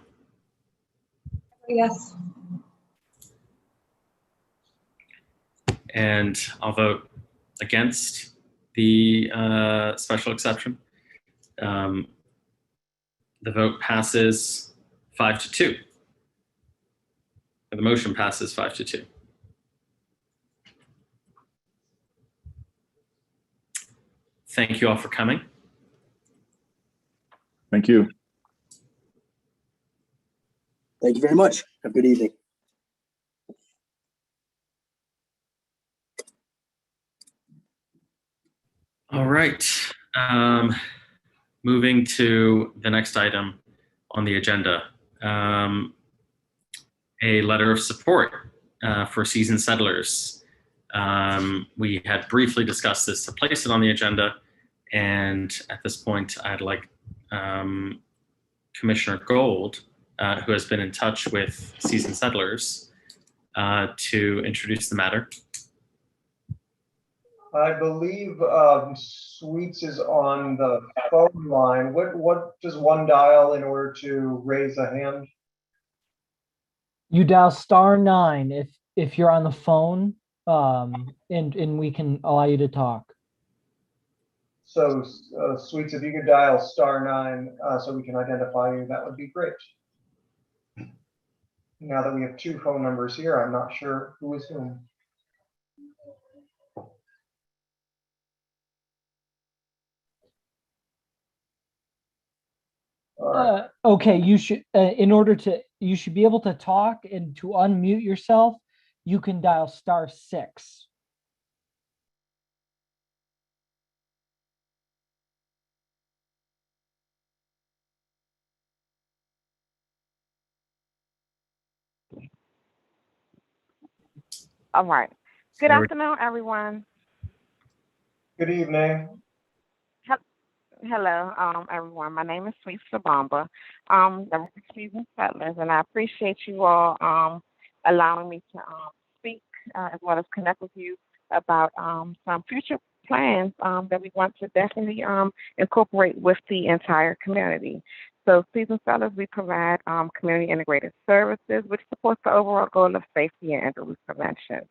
Yes. And I'll vote against the special exception. The vote passes 5-2. The motion passes 5-2. Thank you all for coming. Thank you. Thank you very much. Have a good evening. All right. Moving to the next item on the agenda, a letter of support for seasoned settlers. We had briefly discussed this to place it on the agenda, and at this point, I'd like Commissioner Gold, who has been in touch with seasoned settlers, to introduce the matter. I believe Sweets is on the phone line. What does one dial in order to raise a hand? You dial *9 if you're on the phone, and we can allow you to talk. So Sweets, if you could dial *9 so we can identify you, that would be great. Now that we have two phone numbers here, I'm not sure who is whom. Okay, you should you should be able to talk, and to unmute yourself, you can dial *6. All right. Good There we- afternoon, everyone. Good evening. Hello, everyone. My name is Sweet Sabamba. I'm Seasoned Settlers, and I appreciate you all allowing me to speak as well as connect with you about some future plans that we want to definitely incorporate with the entire community. So, Seasoned Settlers, we provide community integrated services, which supports the overall goal of safety and injury prevention.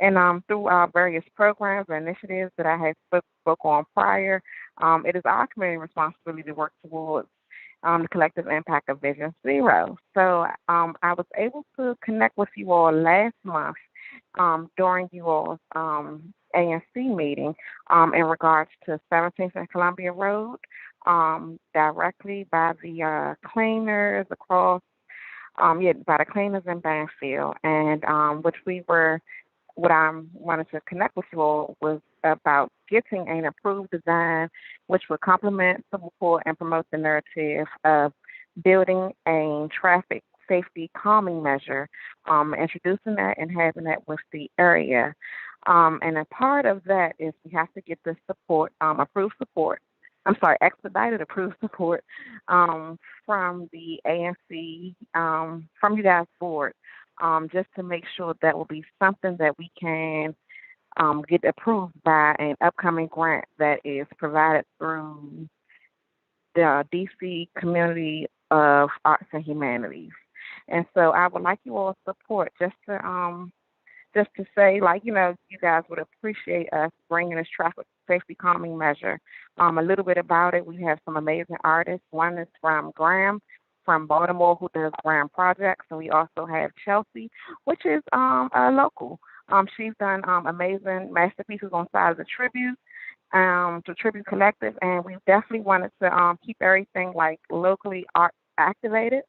And through our various programs and initiatives that I had spoke on prior, it is our community responsibility to work towards the collective impact of Vision Zero. So I was able to connect with you all last month during you all's ANC meeting in regards to 17th and Columbia Road, directly by the cleaners across, by the cleaners in Banfield, and what I wanted to connect with you all was about getting an approved design which would complement, support, and promote the narrative of building a traffic safety calming measure, introducing that and having that with the area. And a part of that is we have to get the support, expedited approved support from the ANC, from you guys' board. Just to make sure that will be something that we can get approved by an upcoming grant that is provided through the DC Community of Arts and Humanities. And so I would like you all support just to say, you guys would appreciate us bringing this traffic safety calming measure. A little bit about it. We have some amazing artists. One is from Graham, from Baltimore, who does Graham Projects, and we also have Chelsea, which is a local. She's done amazing masterpieces on side of the Tribute, to Tribute Collective, and we definitely wanted to keep everything locally art activated.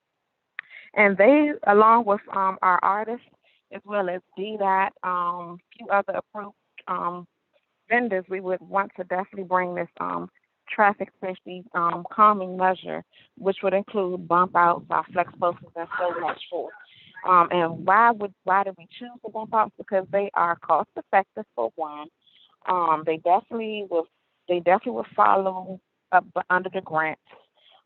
And they, along with our artists, as well as DDOT, a few other approved vendors, we would want to definitely bring this traffic safety calming measure, which would include bump outs, flex posters, and so much more. And why did we choose the bump outs? Because they are cost effective for one. They definitely will follow up under the grant.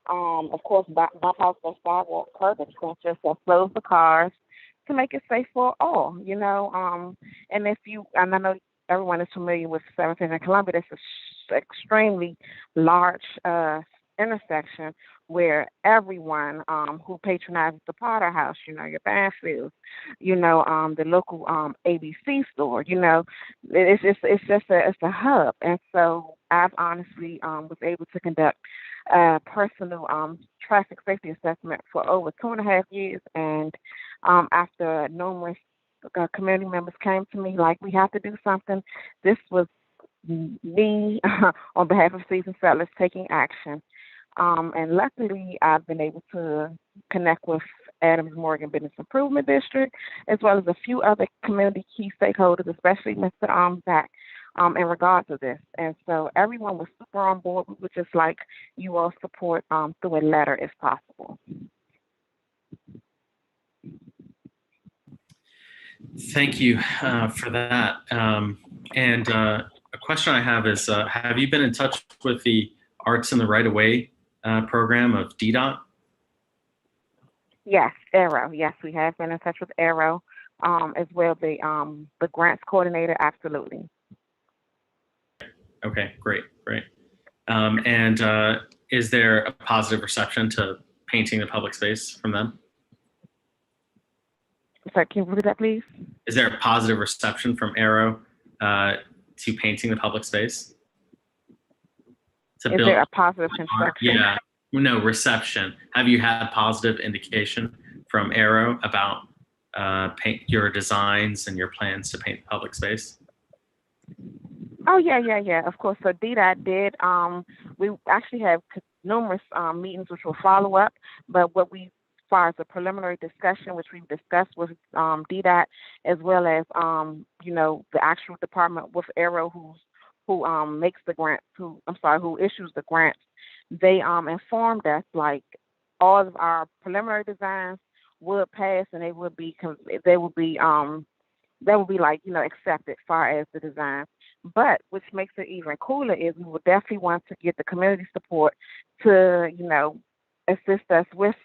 Of course, bump outs and sidewalk curb extensions that slows the cars to make it safe for all. And I know everyone is familiar with 17th and Columbia. It's an extremely large intersection where everyone who patronizes the Potter House, your Banfields, the local ABC store, it's a hub. And so I've honestly was able to conduct a personal traffic safety assessment for over 2.5 years. And after numerous community members came to me like, we have to do something, this was me on behalf of Seasoned Settlers taking action. And luckily, I've been able to connect with Adams Morgan Business Improvement District, as well as a few other community key stakeholders, especially Mr. Zach, in regards to this. And so everyone was super on board. We would just like you all support through a letter if possible. Thank you for that. And a question I have is, have you been in touch with the Arts in the Right-of-Way program of DDOT? Yes, Arrow. Yes, we have been in touch with Arrow, as well. The grants coordinator, absolutely. Okay, great. And is there a positive reception to painting the public space from them? Sorry, can you repeat that, please? Is there a positive reception from Arrow to painting the public space? Is there a positive construction? Yeah, no, reception. Have you had positive indication from Arrow about your designs and your plans to paint the public space? Oh, yeah, of course. So DDOT did. We actually have numerous meetings which will follow up, but what we, as far as a preliminary discussion, which we've discussed with DDOT, as well as, the actual department with Arrow who makes the grants, who issues the grants, they informed us like all of our preliminary designs would pass and they would be like, accepted as far as the design. But which makes it even cooler is we would definitely want to get the community support to, assist us with,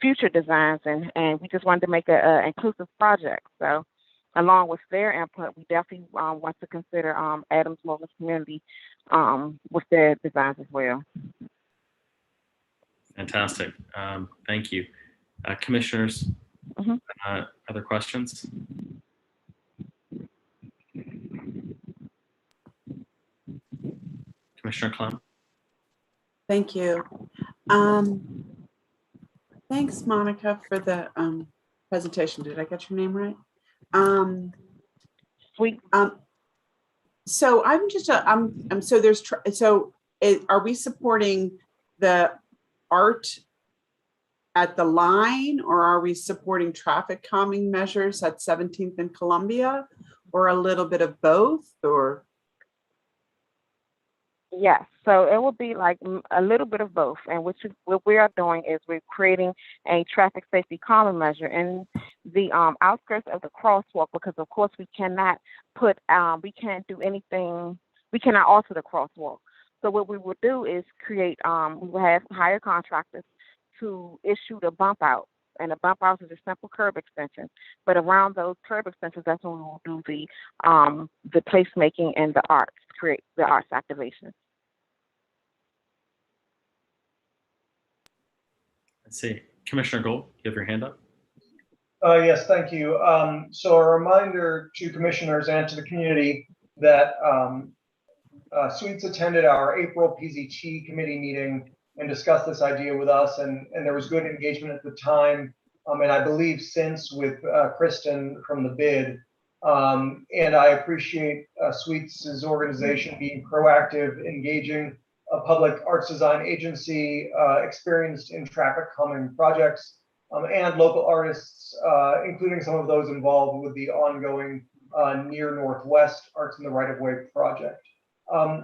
future designs, and we just wanted to make an inclusive project. So along with their input, we definitely want to consider Adams Morgan's community with their designs as well. Fantastic. Thank you. Commissioners, other questions? Commissioner Clem? Thank you. Thanks, Monica, for the presentation. Did I get your name right? Sweet. So I'm just are we supporting the art at the line, or are we supporting traffic calming measures at 17th and Columbia, or a little bit of both, or? Yes, so it will be like a little bit of both. And what we are doing is we're creating a traffic safety calming measure in the outskirts of the crosswalk, because of course we cannot we can't do anything, we cannot alter the crosswalk. So what we will do is create, we will have hire contractors to issue the bump out. And the bump out is a simple curb extension. But around those curb extensions, that's when we will do the placemaking and the arts, create the arts activation. Let's see. Commissioner Gold, you have your hand up. Yes, thank you. So a reminder to commissioners and to the community that Sweets attended our April PZT committee meeting and discussed this idea with us, and there was good engagement at the time, and I believe since with Kristen from the bid. And I appreciate Sweets' organization being proactive, engaging a public arts design agency experienced in traffic calming projects, and local artists, including some of those involved with the ongoing Near Northwest Arts in the Right-of-Way project.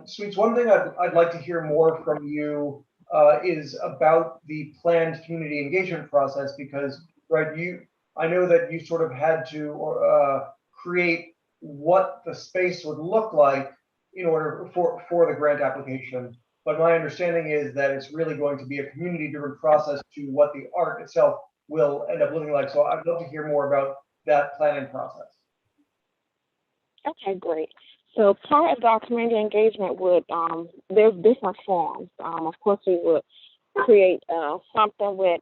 Sweets, one thing I'd like to hear more from you is about the planned community engagement process, because I know that you sort of had to create what the space would look like in order for the grant application. But my understanding is that it's really going to be a community-driven process to what the art itself will end up looking like. So I'd love to hear more about that planning process. Okay, great. So part of our community engagement would, there's different forms. Of course, we would create something with.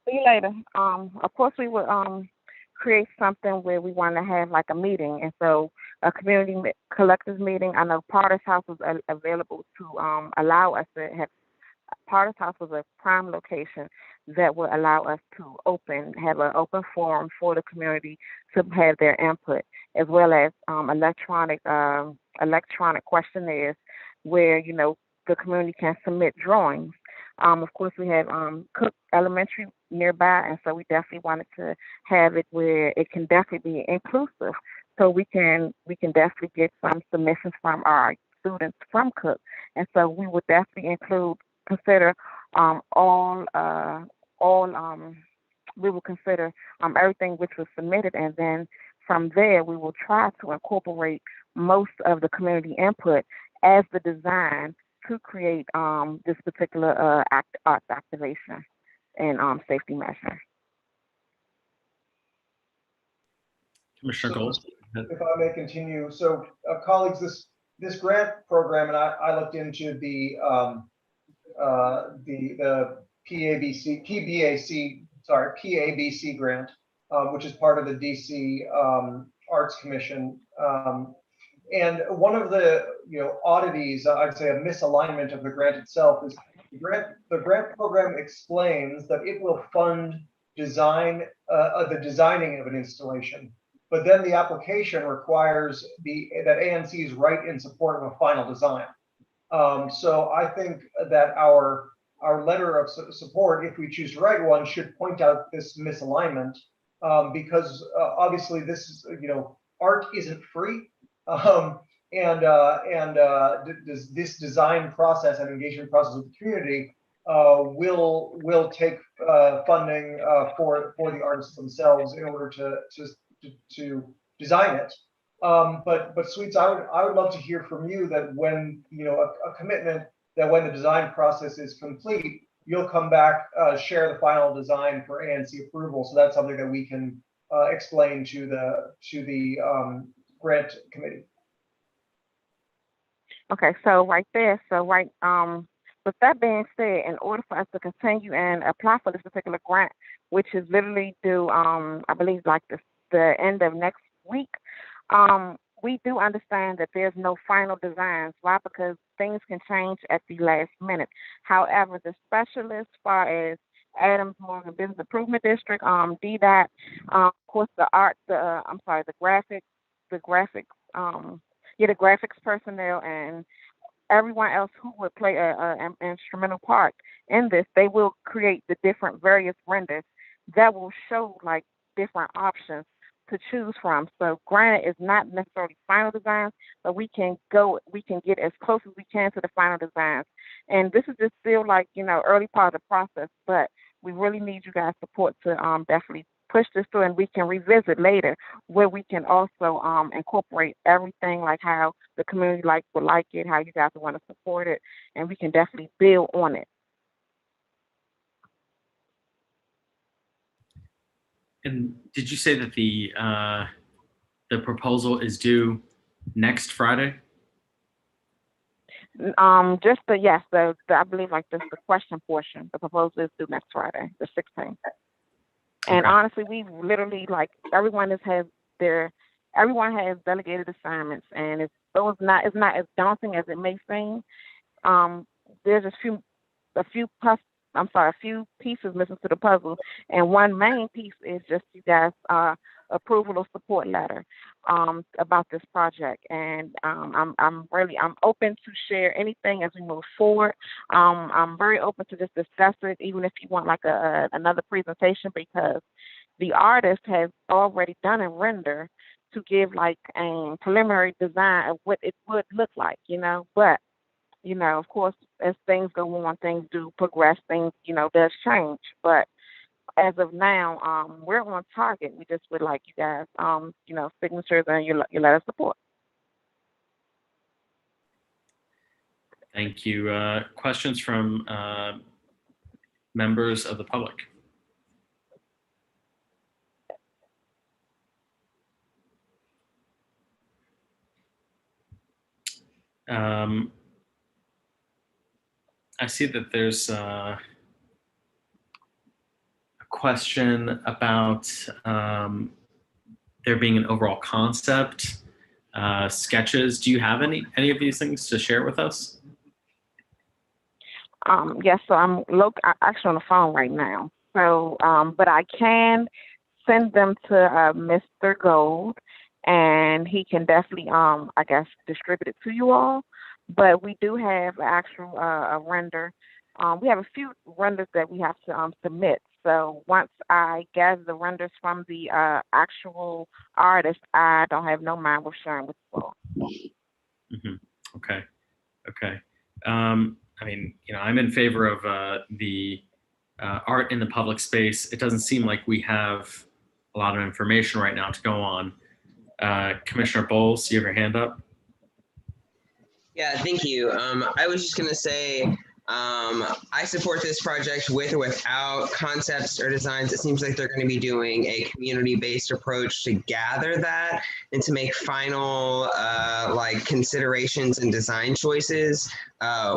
See you later. Of course, we would create something where we want to have like a meeting, and so a community collectors meeting. I know Potter's House was available to allow us to have. Potter's House was a prime location that would allow us to have an open forum for the community to have their input, as well as electronic questionnaires where the community can submit drawings. Of course, we have Cook Elementary nearby, and so we definitely wanted to have it where it can definitely be inclusive. So we can definitely get some submissions from our students from Cook, and so we would definitely consider we will consider everything which was submitted, and then from there we will try to incorporate most of the community input as the design to create this particular arts activation and safety measure. Commissioner Gold. If I may continue, so colleagues, this grant program, and I looked into the PABC grant, which is part of the DC Arts Commission. And one of the oddities, I'd say a misalignment of the grant itself, is the grant program explains that it will fund the designing of an installation, but then the application requires that ANCs write in support of a final design. So I think that our letter of support, if we choose to write one, should point out this misalignment, because obviously this is, art isn't free, this design process and engagement process with the community will take funding for the artists themselves in order to design it. But Sweets, I would love to hear from you that when a commitment that when the design process is complete, you'll come back, share the final design for ANC approval. So that's something that we can explain to the grant committee. Okay, so with that being said, in order for us to continue and apply for this particular grant, which is literally due, I believe, like the end of next week, we do understand that there's no final designs. Why? Because things can change at the last minute. However, the specialists, as far as Adams Morgan Business Improvement District, DDOT, of course, the graphics personnel, and everyone else who would play an instrumental part in this, they will create the different various renders that will show like different options to choose from. So granted, it's not necessarily final designs, but we can get as close as we can to the final designs. And this is just still like, early part of the process, but we really need you guys' support to definitely push this through, and we can revisit later where we can also incorporate everything, like how the community would like it, how you guys would want to support it, and we can definitely build on it. And did you say that the proposal is due next Friday? I believe the question portion, the proposal is due next Friday, the 16th. And okay. Honestly, we literally everyone has delegated assignments, and it's not as daunting as it may seem. There's a few pieces missing to the puzzle, and one main piece is just you guys' approval or support letter about this project. And I'm open to share anything as we move forward. I'm very open to just discuss it, even if you want another presentation, because the artist has already done a render to give a preliminary design of what it would look like, but of course, as things go on, things do progress, things, does change. But as of now, we're on target. We just would like you guys, signatures and your letter of support. Thank you. Questions from members of the public? I see that there's a question about there being an overall concept, sketches. Do you have any of these things to share with us? Yes, so I'm actually on the phone right now. So, but I can send them to Mr. Gold, and he can definitely, I guess, distribute it to you all. But we do have actual a render. We have a few renders that we have to submit. So once I gather the renders from the actual artist, I don't have no mind with sharing with you all. Okay. Okay. I mean, I'm in favor of the art in the public space. It doesn't seem like we have a lot of information right now to go on. Commissioner Bowles, you have your hand up? Yeah, thank you. I was just going to say, I support this project with or without concepts or designs. It seems like they're going to be doing a community-based approach to gather that and to make final like considerations and design choices,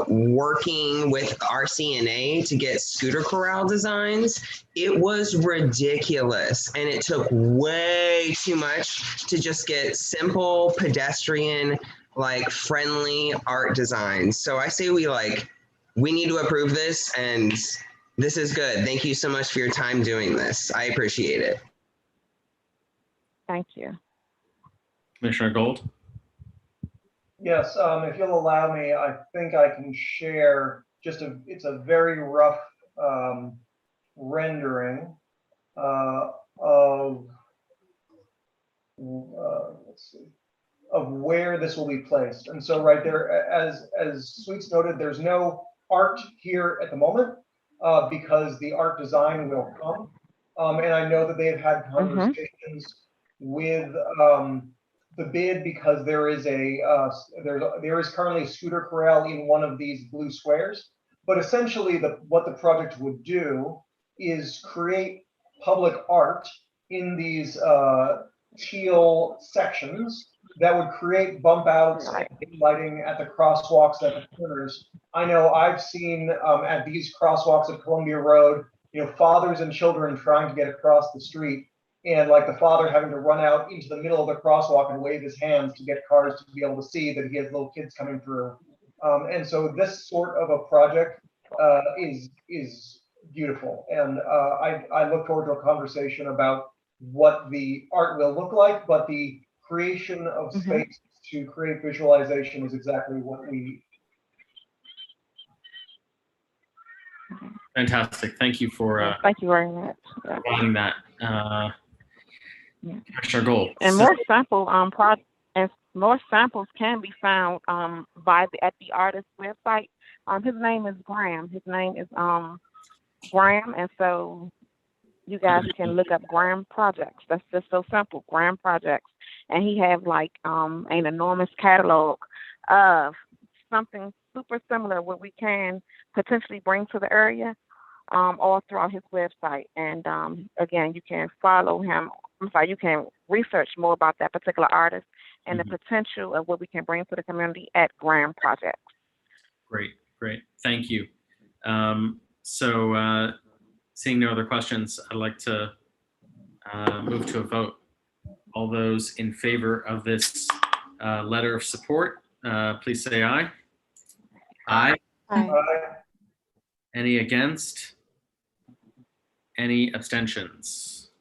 working with RCNA to get scooter corral designs. It was ridiculous, and it took way too much to just get simple pedestrian, like friendly art designs. So I say we need to approve this, and this is good. Thank you so much for your time doing this. I appreciate it. Thank you. Commissioner Gold? Yes, if you'll allow me, I think I can share it's a very rough rendering of, let's see, of where this will be placed. And so right there, as Sweets noted, there's no art here at the moment because the art design will come. And I know that they've had conversations with the bid because there is there is currently a scooter corral in one of these blue squares. But essentially what the project would do is create public art in these teal sections that would create bump outs and lighting at the crosswalks at the corners. I know I've seen at these crosswalks at Columbia Road, fathers and children trying to get across the street, and like the father having to run out into the middle of the crosswalk and wave his hands to get cars to be able to see that he has little kids coming through. And so this sort of a project is beautiful. And I look forward to a conversation about what the art will look like, but the creation of space to create visualization is exactly what we. Fantastic. Thank you for thank you very much. providing that. Commissioner Gold. And more sample more samples can be found at the artist's website. His name is Graham. His name is Graham, and so you guys can look up Graham Projects. That's just so simple, Graham Projects. And he have like an enormous catalog of something super similar what we can potentially bring to the area all throughout his website. And again, you can follow him. You can research more about that particular artist and the potential of what we can bring to the community at Graham Projects. Great, great. Thank you. So seeing no other questions, I'd like to move to a vote. All those in favor of this letter of support, please say aye. Aye. Aye. Any against? Any abstentions?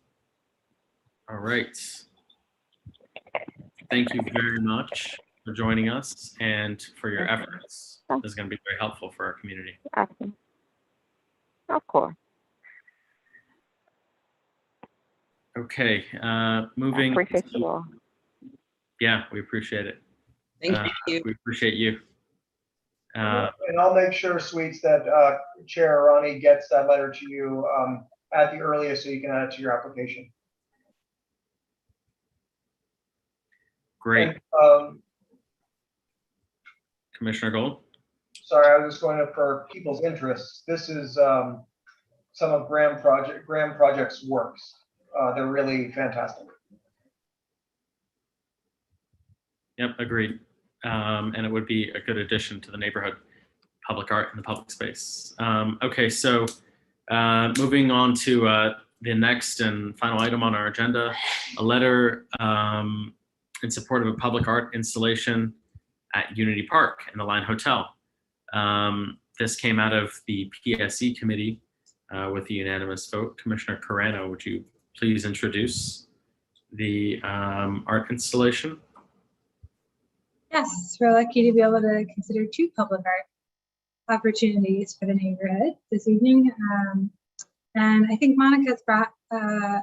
All right. Thank you very much for joining us and for your efforts. This is going to be very helpful for our community. Of course. Okay, moving. I appreciate you all. Yeah, we appreciate it. Thank you. We appreciate you. And I'll make sure, Sweets, that Chair Arani gets that letter to you at the earliest so you can add it to your application. Great. And, Commissioner Gold? sorry, I was just going up for people's interests. This is some of Graham Project's works. They're really fantastic. Yep, agreed. And it would be a good addition to the neighborhood. public art in the public space. Okay, so moving on to the next and final item on our agenda, a letter in support of a public art installation at Unity Park in the Line Hotel. This came out of the PSE committee with a unanimous vote. Commissioner Carano, would you please introduce the art installation? Yes, we're lucky to be able to consider 2 public art opportunities for the neighborhood this evening. And I think Monica's brought a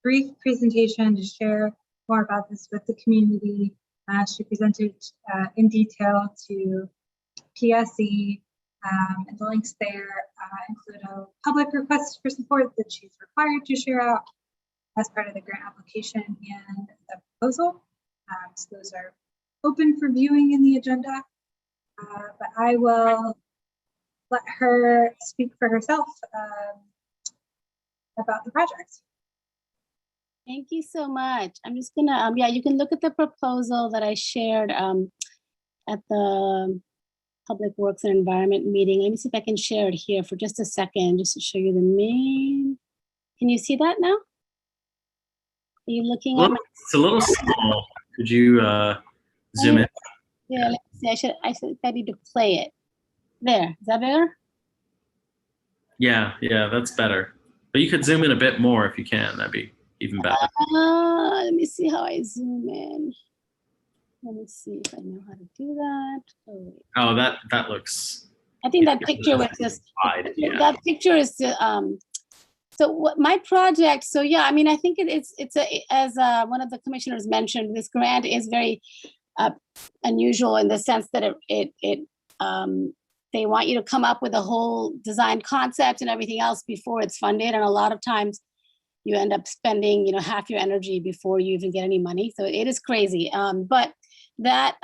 brief presentation to share more about this with the community. She presented in detail to PSE, and the links there include a public request for support that she's required to share out as part of the grant application and the proposal. So those are open for viewing in the agenda, but I will let her speak for herself about the project. Thank you so much. I'm just gonna, yeah, you can look at the proposal that I shared at the Public Works and Environment meeting. Let me see if I can share it here for just a second, just to show you the main. Can you see that now? Are you looking at? It's a little small. Could you zoom in? Yeah, let me see. I need to play it. There, is that better? Yeah, that's better. But you could zoom in a bit more if you can. That'd be even better. Let me see how I zoom in. Let me see if I know how to do that. Oh, that looks. I think that picture was just. Yeah. That picture is. So what my project. So yeah, I mean, I think it's as one of the commissioners mentioned, this grant is very unusual in the sense that they want you to come up with a whole design concept and everything else before it's funded, and a lot of times you end up spending half your energy before you even get any money. So it is crazy. But that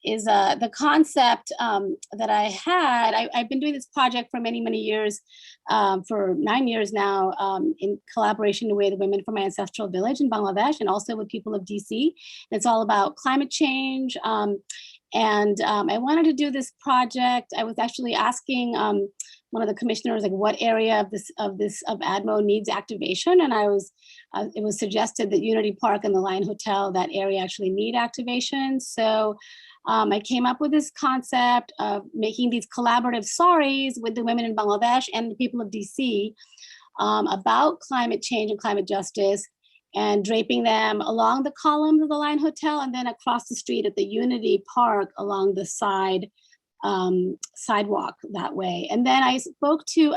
is the concept that I had. I've been doing this project for many, many years, for 9 years now, in collaboration with women from my ancestral village in Bangladesh, and also with people of DC. It's all about climate change. And I wanted to do this project. I was actually asking one of the commissioners, like, what area of ADMO needs activation, and it was suggested that Unity Park and the Line Hotel, that area actually need activation. So I came up with this concept of making these collaborative saris with the women in Bangladesh and the people of DC about climate change and climate justice, and draping them along the columns of the Line Hotel and then across the street at the Unity Park along the sidewalk that way. And then I spoke to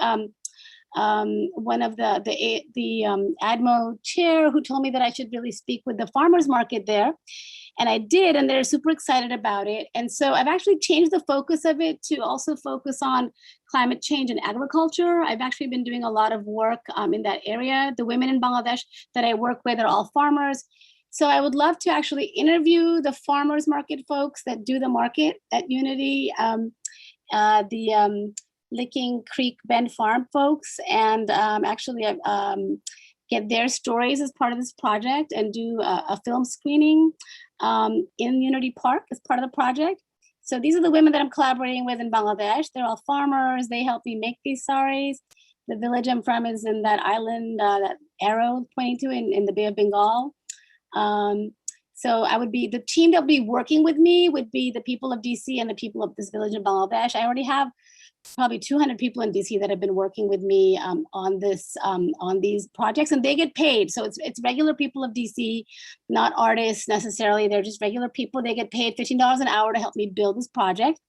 one of the ADMO chair, who told me that I should really speak with the farmers market there. And I did, and they're super excited about it. And so I've actually changed the focus of it to also focus on climate change and agriculture. I've actually been doing a lot of work in that area. The women in Bangladesh that I work with are all farmers. So I would love to actually interview the farmers market folks that do the market at Unity, the Licking Creek Bend Farm folks, and actually get their stories as part of this project and do a film screening in Unity Park as part of the project. So these are the women that I'm collaborating with in Bangladesh. They're all farmers. They help me make these saris. The village I'm from is in that island, that arrow pointing to in the Bay of Bengal. So I would be, the team that would be working with me would be the people of DC and the people of this village in Bangladesh. I already have probably 200 people in DC that have been working with me on these projects, and they get paid. So it's regular people of DC, not artists necessarily. They're just regular people. They get paid $15 an hour to help me build this project.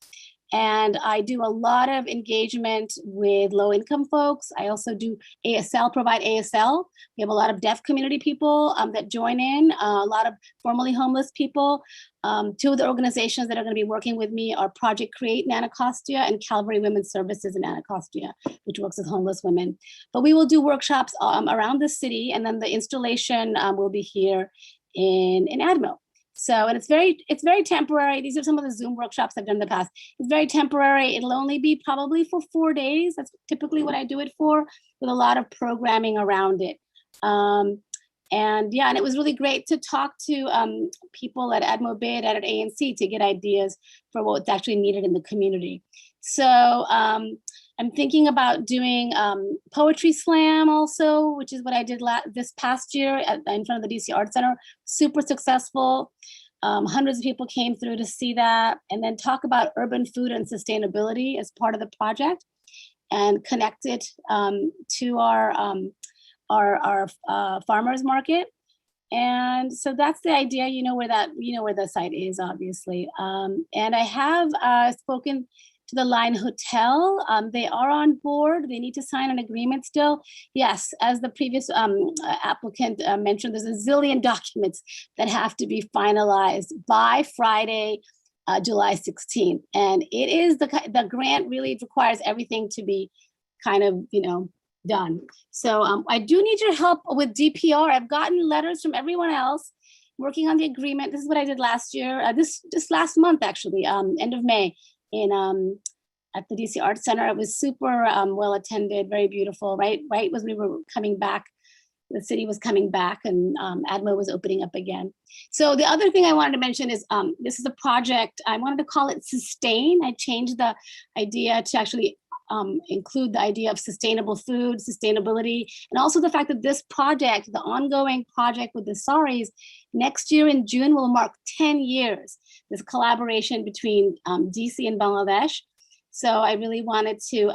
And I do a lot of engagement with low-income folks. I also do provide ASL. We have a lot of deaf community people that join in, a lot of formerly homeless people. Two of the organizations that are going to be working with me are Project Create in Anacostia and Calvary Women's Services in Anacostia, which works with homeless women. But we will do workshops around the city, and then the installation will be here in ADMO. So, and it's very temporary. These are some of the Zoom workshops I've done in the past. It's very temporary. It'll only be probably for 4 days. That's typically what I do it for, with a lot of programming around it. And yeah, and it was really great to talk to people at AdmoBid, at ANC, to get ideas for what's actually needed in the community. So I'm thinking about doing poetry slam also, which is what I did this past year in front of the DC Art Center. Super successful. Hundreds of people came through to see that, and then talk about urban food and sustainability as part of the project, and connect it to our farmers market. And so that's the idea. You know where the site is, obviously. And I have spoken to the Line Hotel. They are on board. They need to sign an agreement still. Yes, as the previous applicant mentioned, there's a zillion documents that have to be finalized by Friday, July 16th. And it is the grant really requires everything to be kind of, done. So I do need your help with DPR. I've gotten letters from everyone else working on the agreement. This is what I did last year, just last month, actually, end of May, at the DC Art Center. It was super well attended, very beautiful, right as we were coming back. The city was coming back, and ADMO was opening up again. So the other thing I wanted to mention is this is a project, I wanted to call it Sustain. I changed the idea to actually include the idea of sustainable food, sustainability, and also the fact that this project, the ongoing project with the saris, next year in June will mark 10 years. This collaboration between DC and Bangladesh. So I really wanted to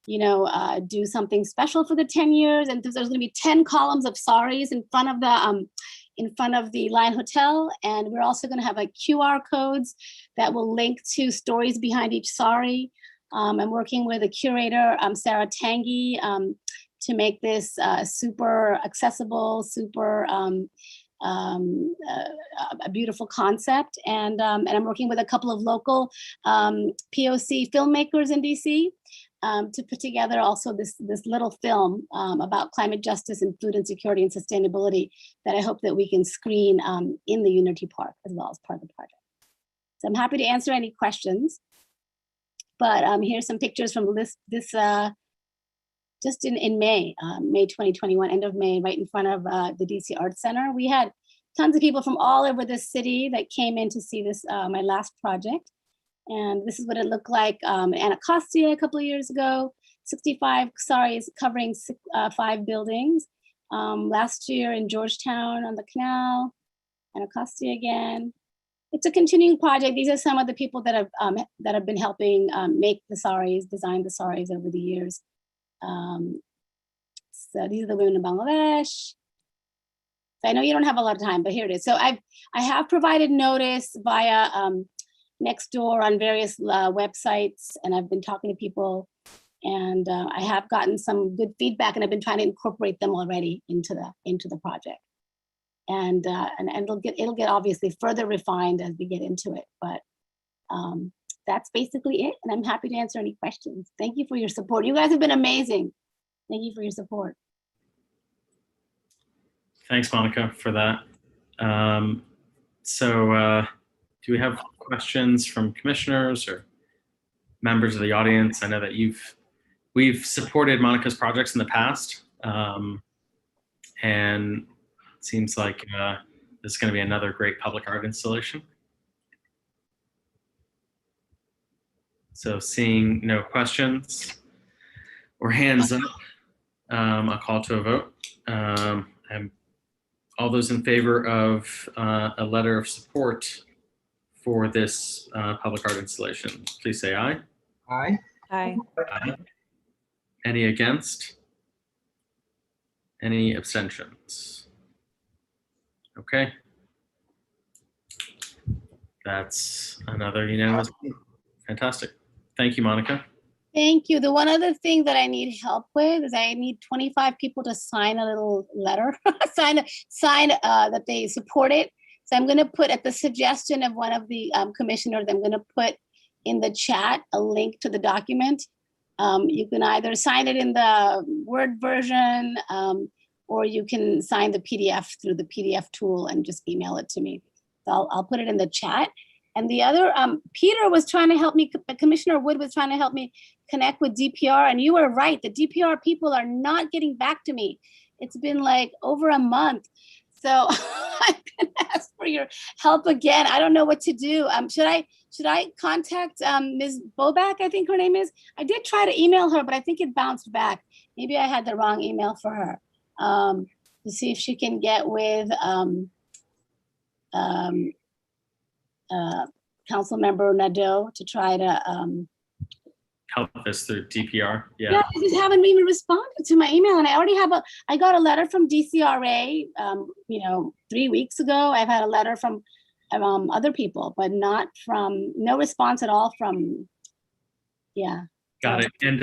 do something special for the 10 years. And there's going to be 10 columns of saris in front of the Line Hotel. And we're also going to have QR codes that will link to stories behind each sari. I'm working with a curator, Sarah Tangi, to make this super accessible, super a beautiful concept. And I'm working with a couple of local POC filmmakers in DC to put together also this little film about climate justice and food insecurity and sustainability that I hope that we can screen in the Unity Park as well as part of the project. So I'm happy to answer any questions. But here's some pictures from this just in May, May 2021, end of May, right in front of the DC Art Center. We had tons of people from all over the city that came in to see this, my last project. And this is what it looked like in Anacostia a couple of years ago, 65 saris covering 5 buildings. Last year in Georgetown on the canal, Anacostia again. It's a continuing project. These are some of the people that have been helping make the saris, design the saris over the years. So these are the women in Bangladesh. So I know you don't have a lot of time, but here it is. So I have provided notice via Nextdoor on various websites, and I've been talking to people, and I have gotten some good feedback, and I've been trying to incorporate them already into the project. And it'll get obviously further refined as we get into it, but that's basically it. And I'm happy to answer any questions. Thank you for your support. You guys have been amazing. Thank you for your support. Thanks, Monica, for that. Do we have questions from commissioners or members of the audience? I know that we've supported Monica's projects in the past, and it seems like this is going to be another great public art installation. So seeing no questions or hands up, I'll call to a vote. And all those in favor of a letter of support for this public art installation, please say aye. Aye. Aye. Aye. Any against? Any abstentions? Okay. That's another unanimous. Fantastic. Thank you, Monica. Thank you. The one other thing that I need help with is I need 25 people to sign a little letter, sign that they support it. So I'm going to put, at the suggestion of one of the commissioners, I'm going to put in the chat a link to the document. You can either sign it in the Word version, or you can sign the PDF through the PDF tool and just email it to me. So I'll put it in the chat. And the other, Peter was trying to help me, Commissioner Wood was trying to help me connect with DPR. And you were right, the DPR people are not getting back to me. It's been like over a month. So I'm gonna ask for your help again. I don't know what to do. Should I contact Ms. Bobak, I think her name is? I did try to email her, but I think it bounced back. Maybe I had the wrong email for her. To see if she can get with Council Member Nadeau to try to Help us through DPR. yeah, Yeah. I just haven't even responded to my email, and I already have I got a letter from DCRA, 3 weeks ago. I've had a letter from other people, but no response at all from, yeah. Got it. And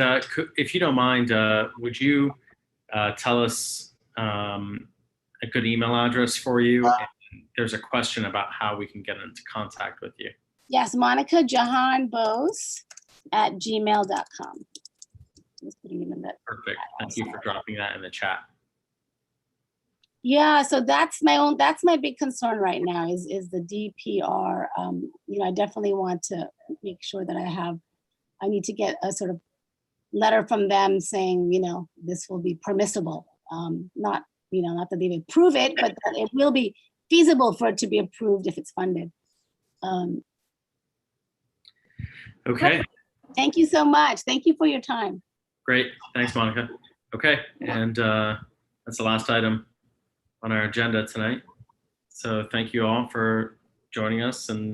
if you don't mind, would you tell us a good email address for you? And there's a question about how we can get into contact with you. Yes, Monica Jahan Bose at gmail.com. Just putting it in that. Perfect. Thank you for dropping that in the chat. Yeah, so that's my big concern right now is the DPR. I definitely want to make sure that I need to get a sort of letter from them saying, this will be permissible. Not that they approve it, but that it will be feasible for it to be approved if it's funded. Okay. Thank you so much. Thank you for your time. Great. Thanks, Monica. Okay. And that's the last item on our agenda tonight. So thank you all for joining us, and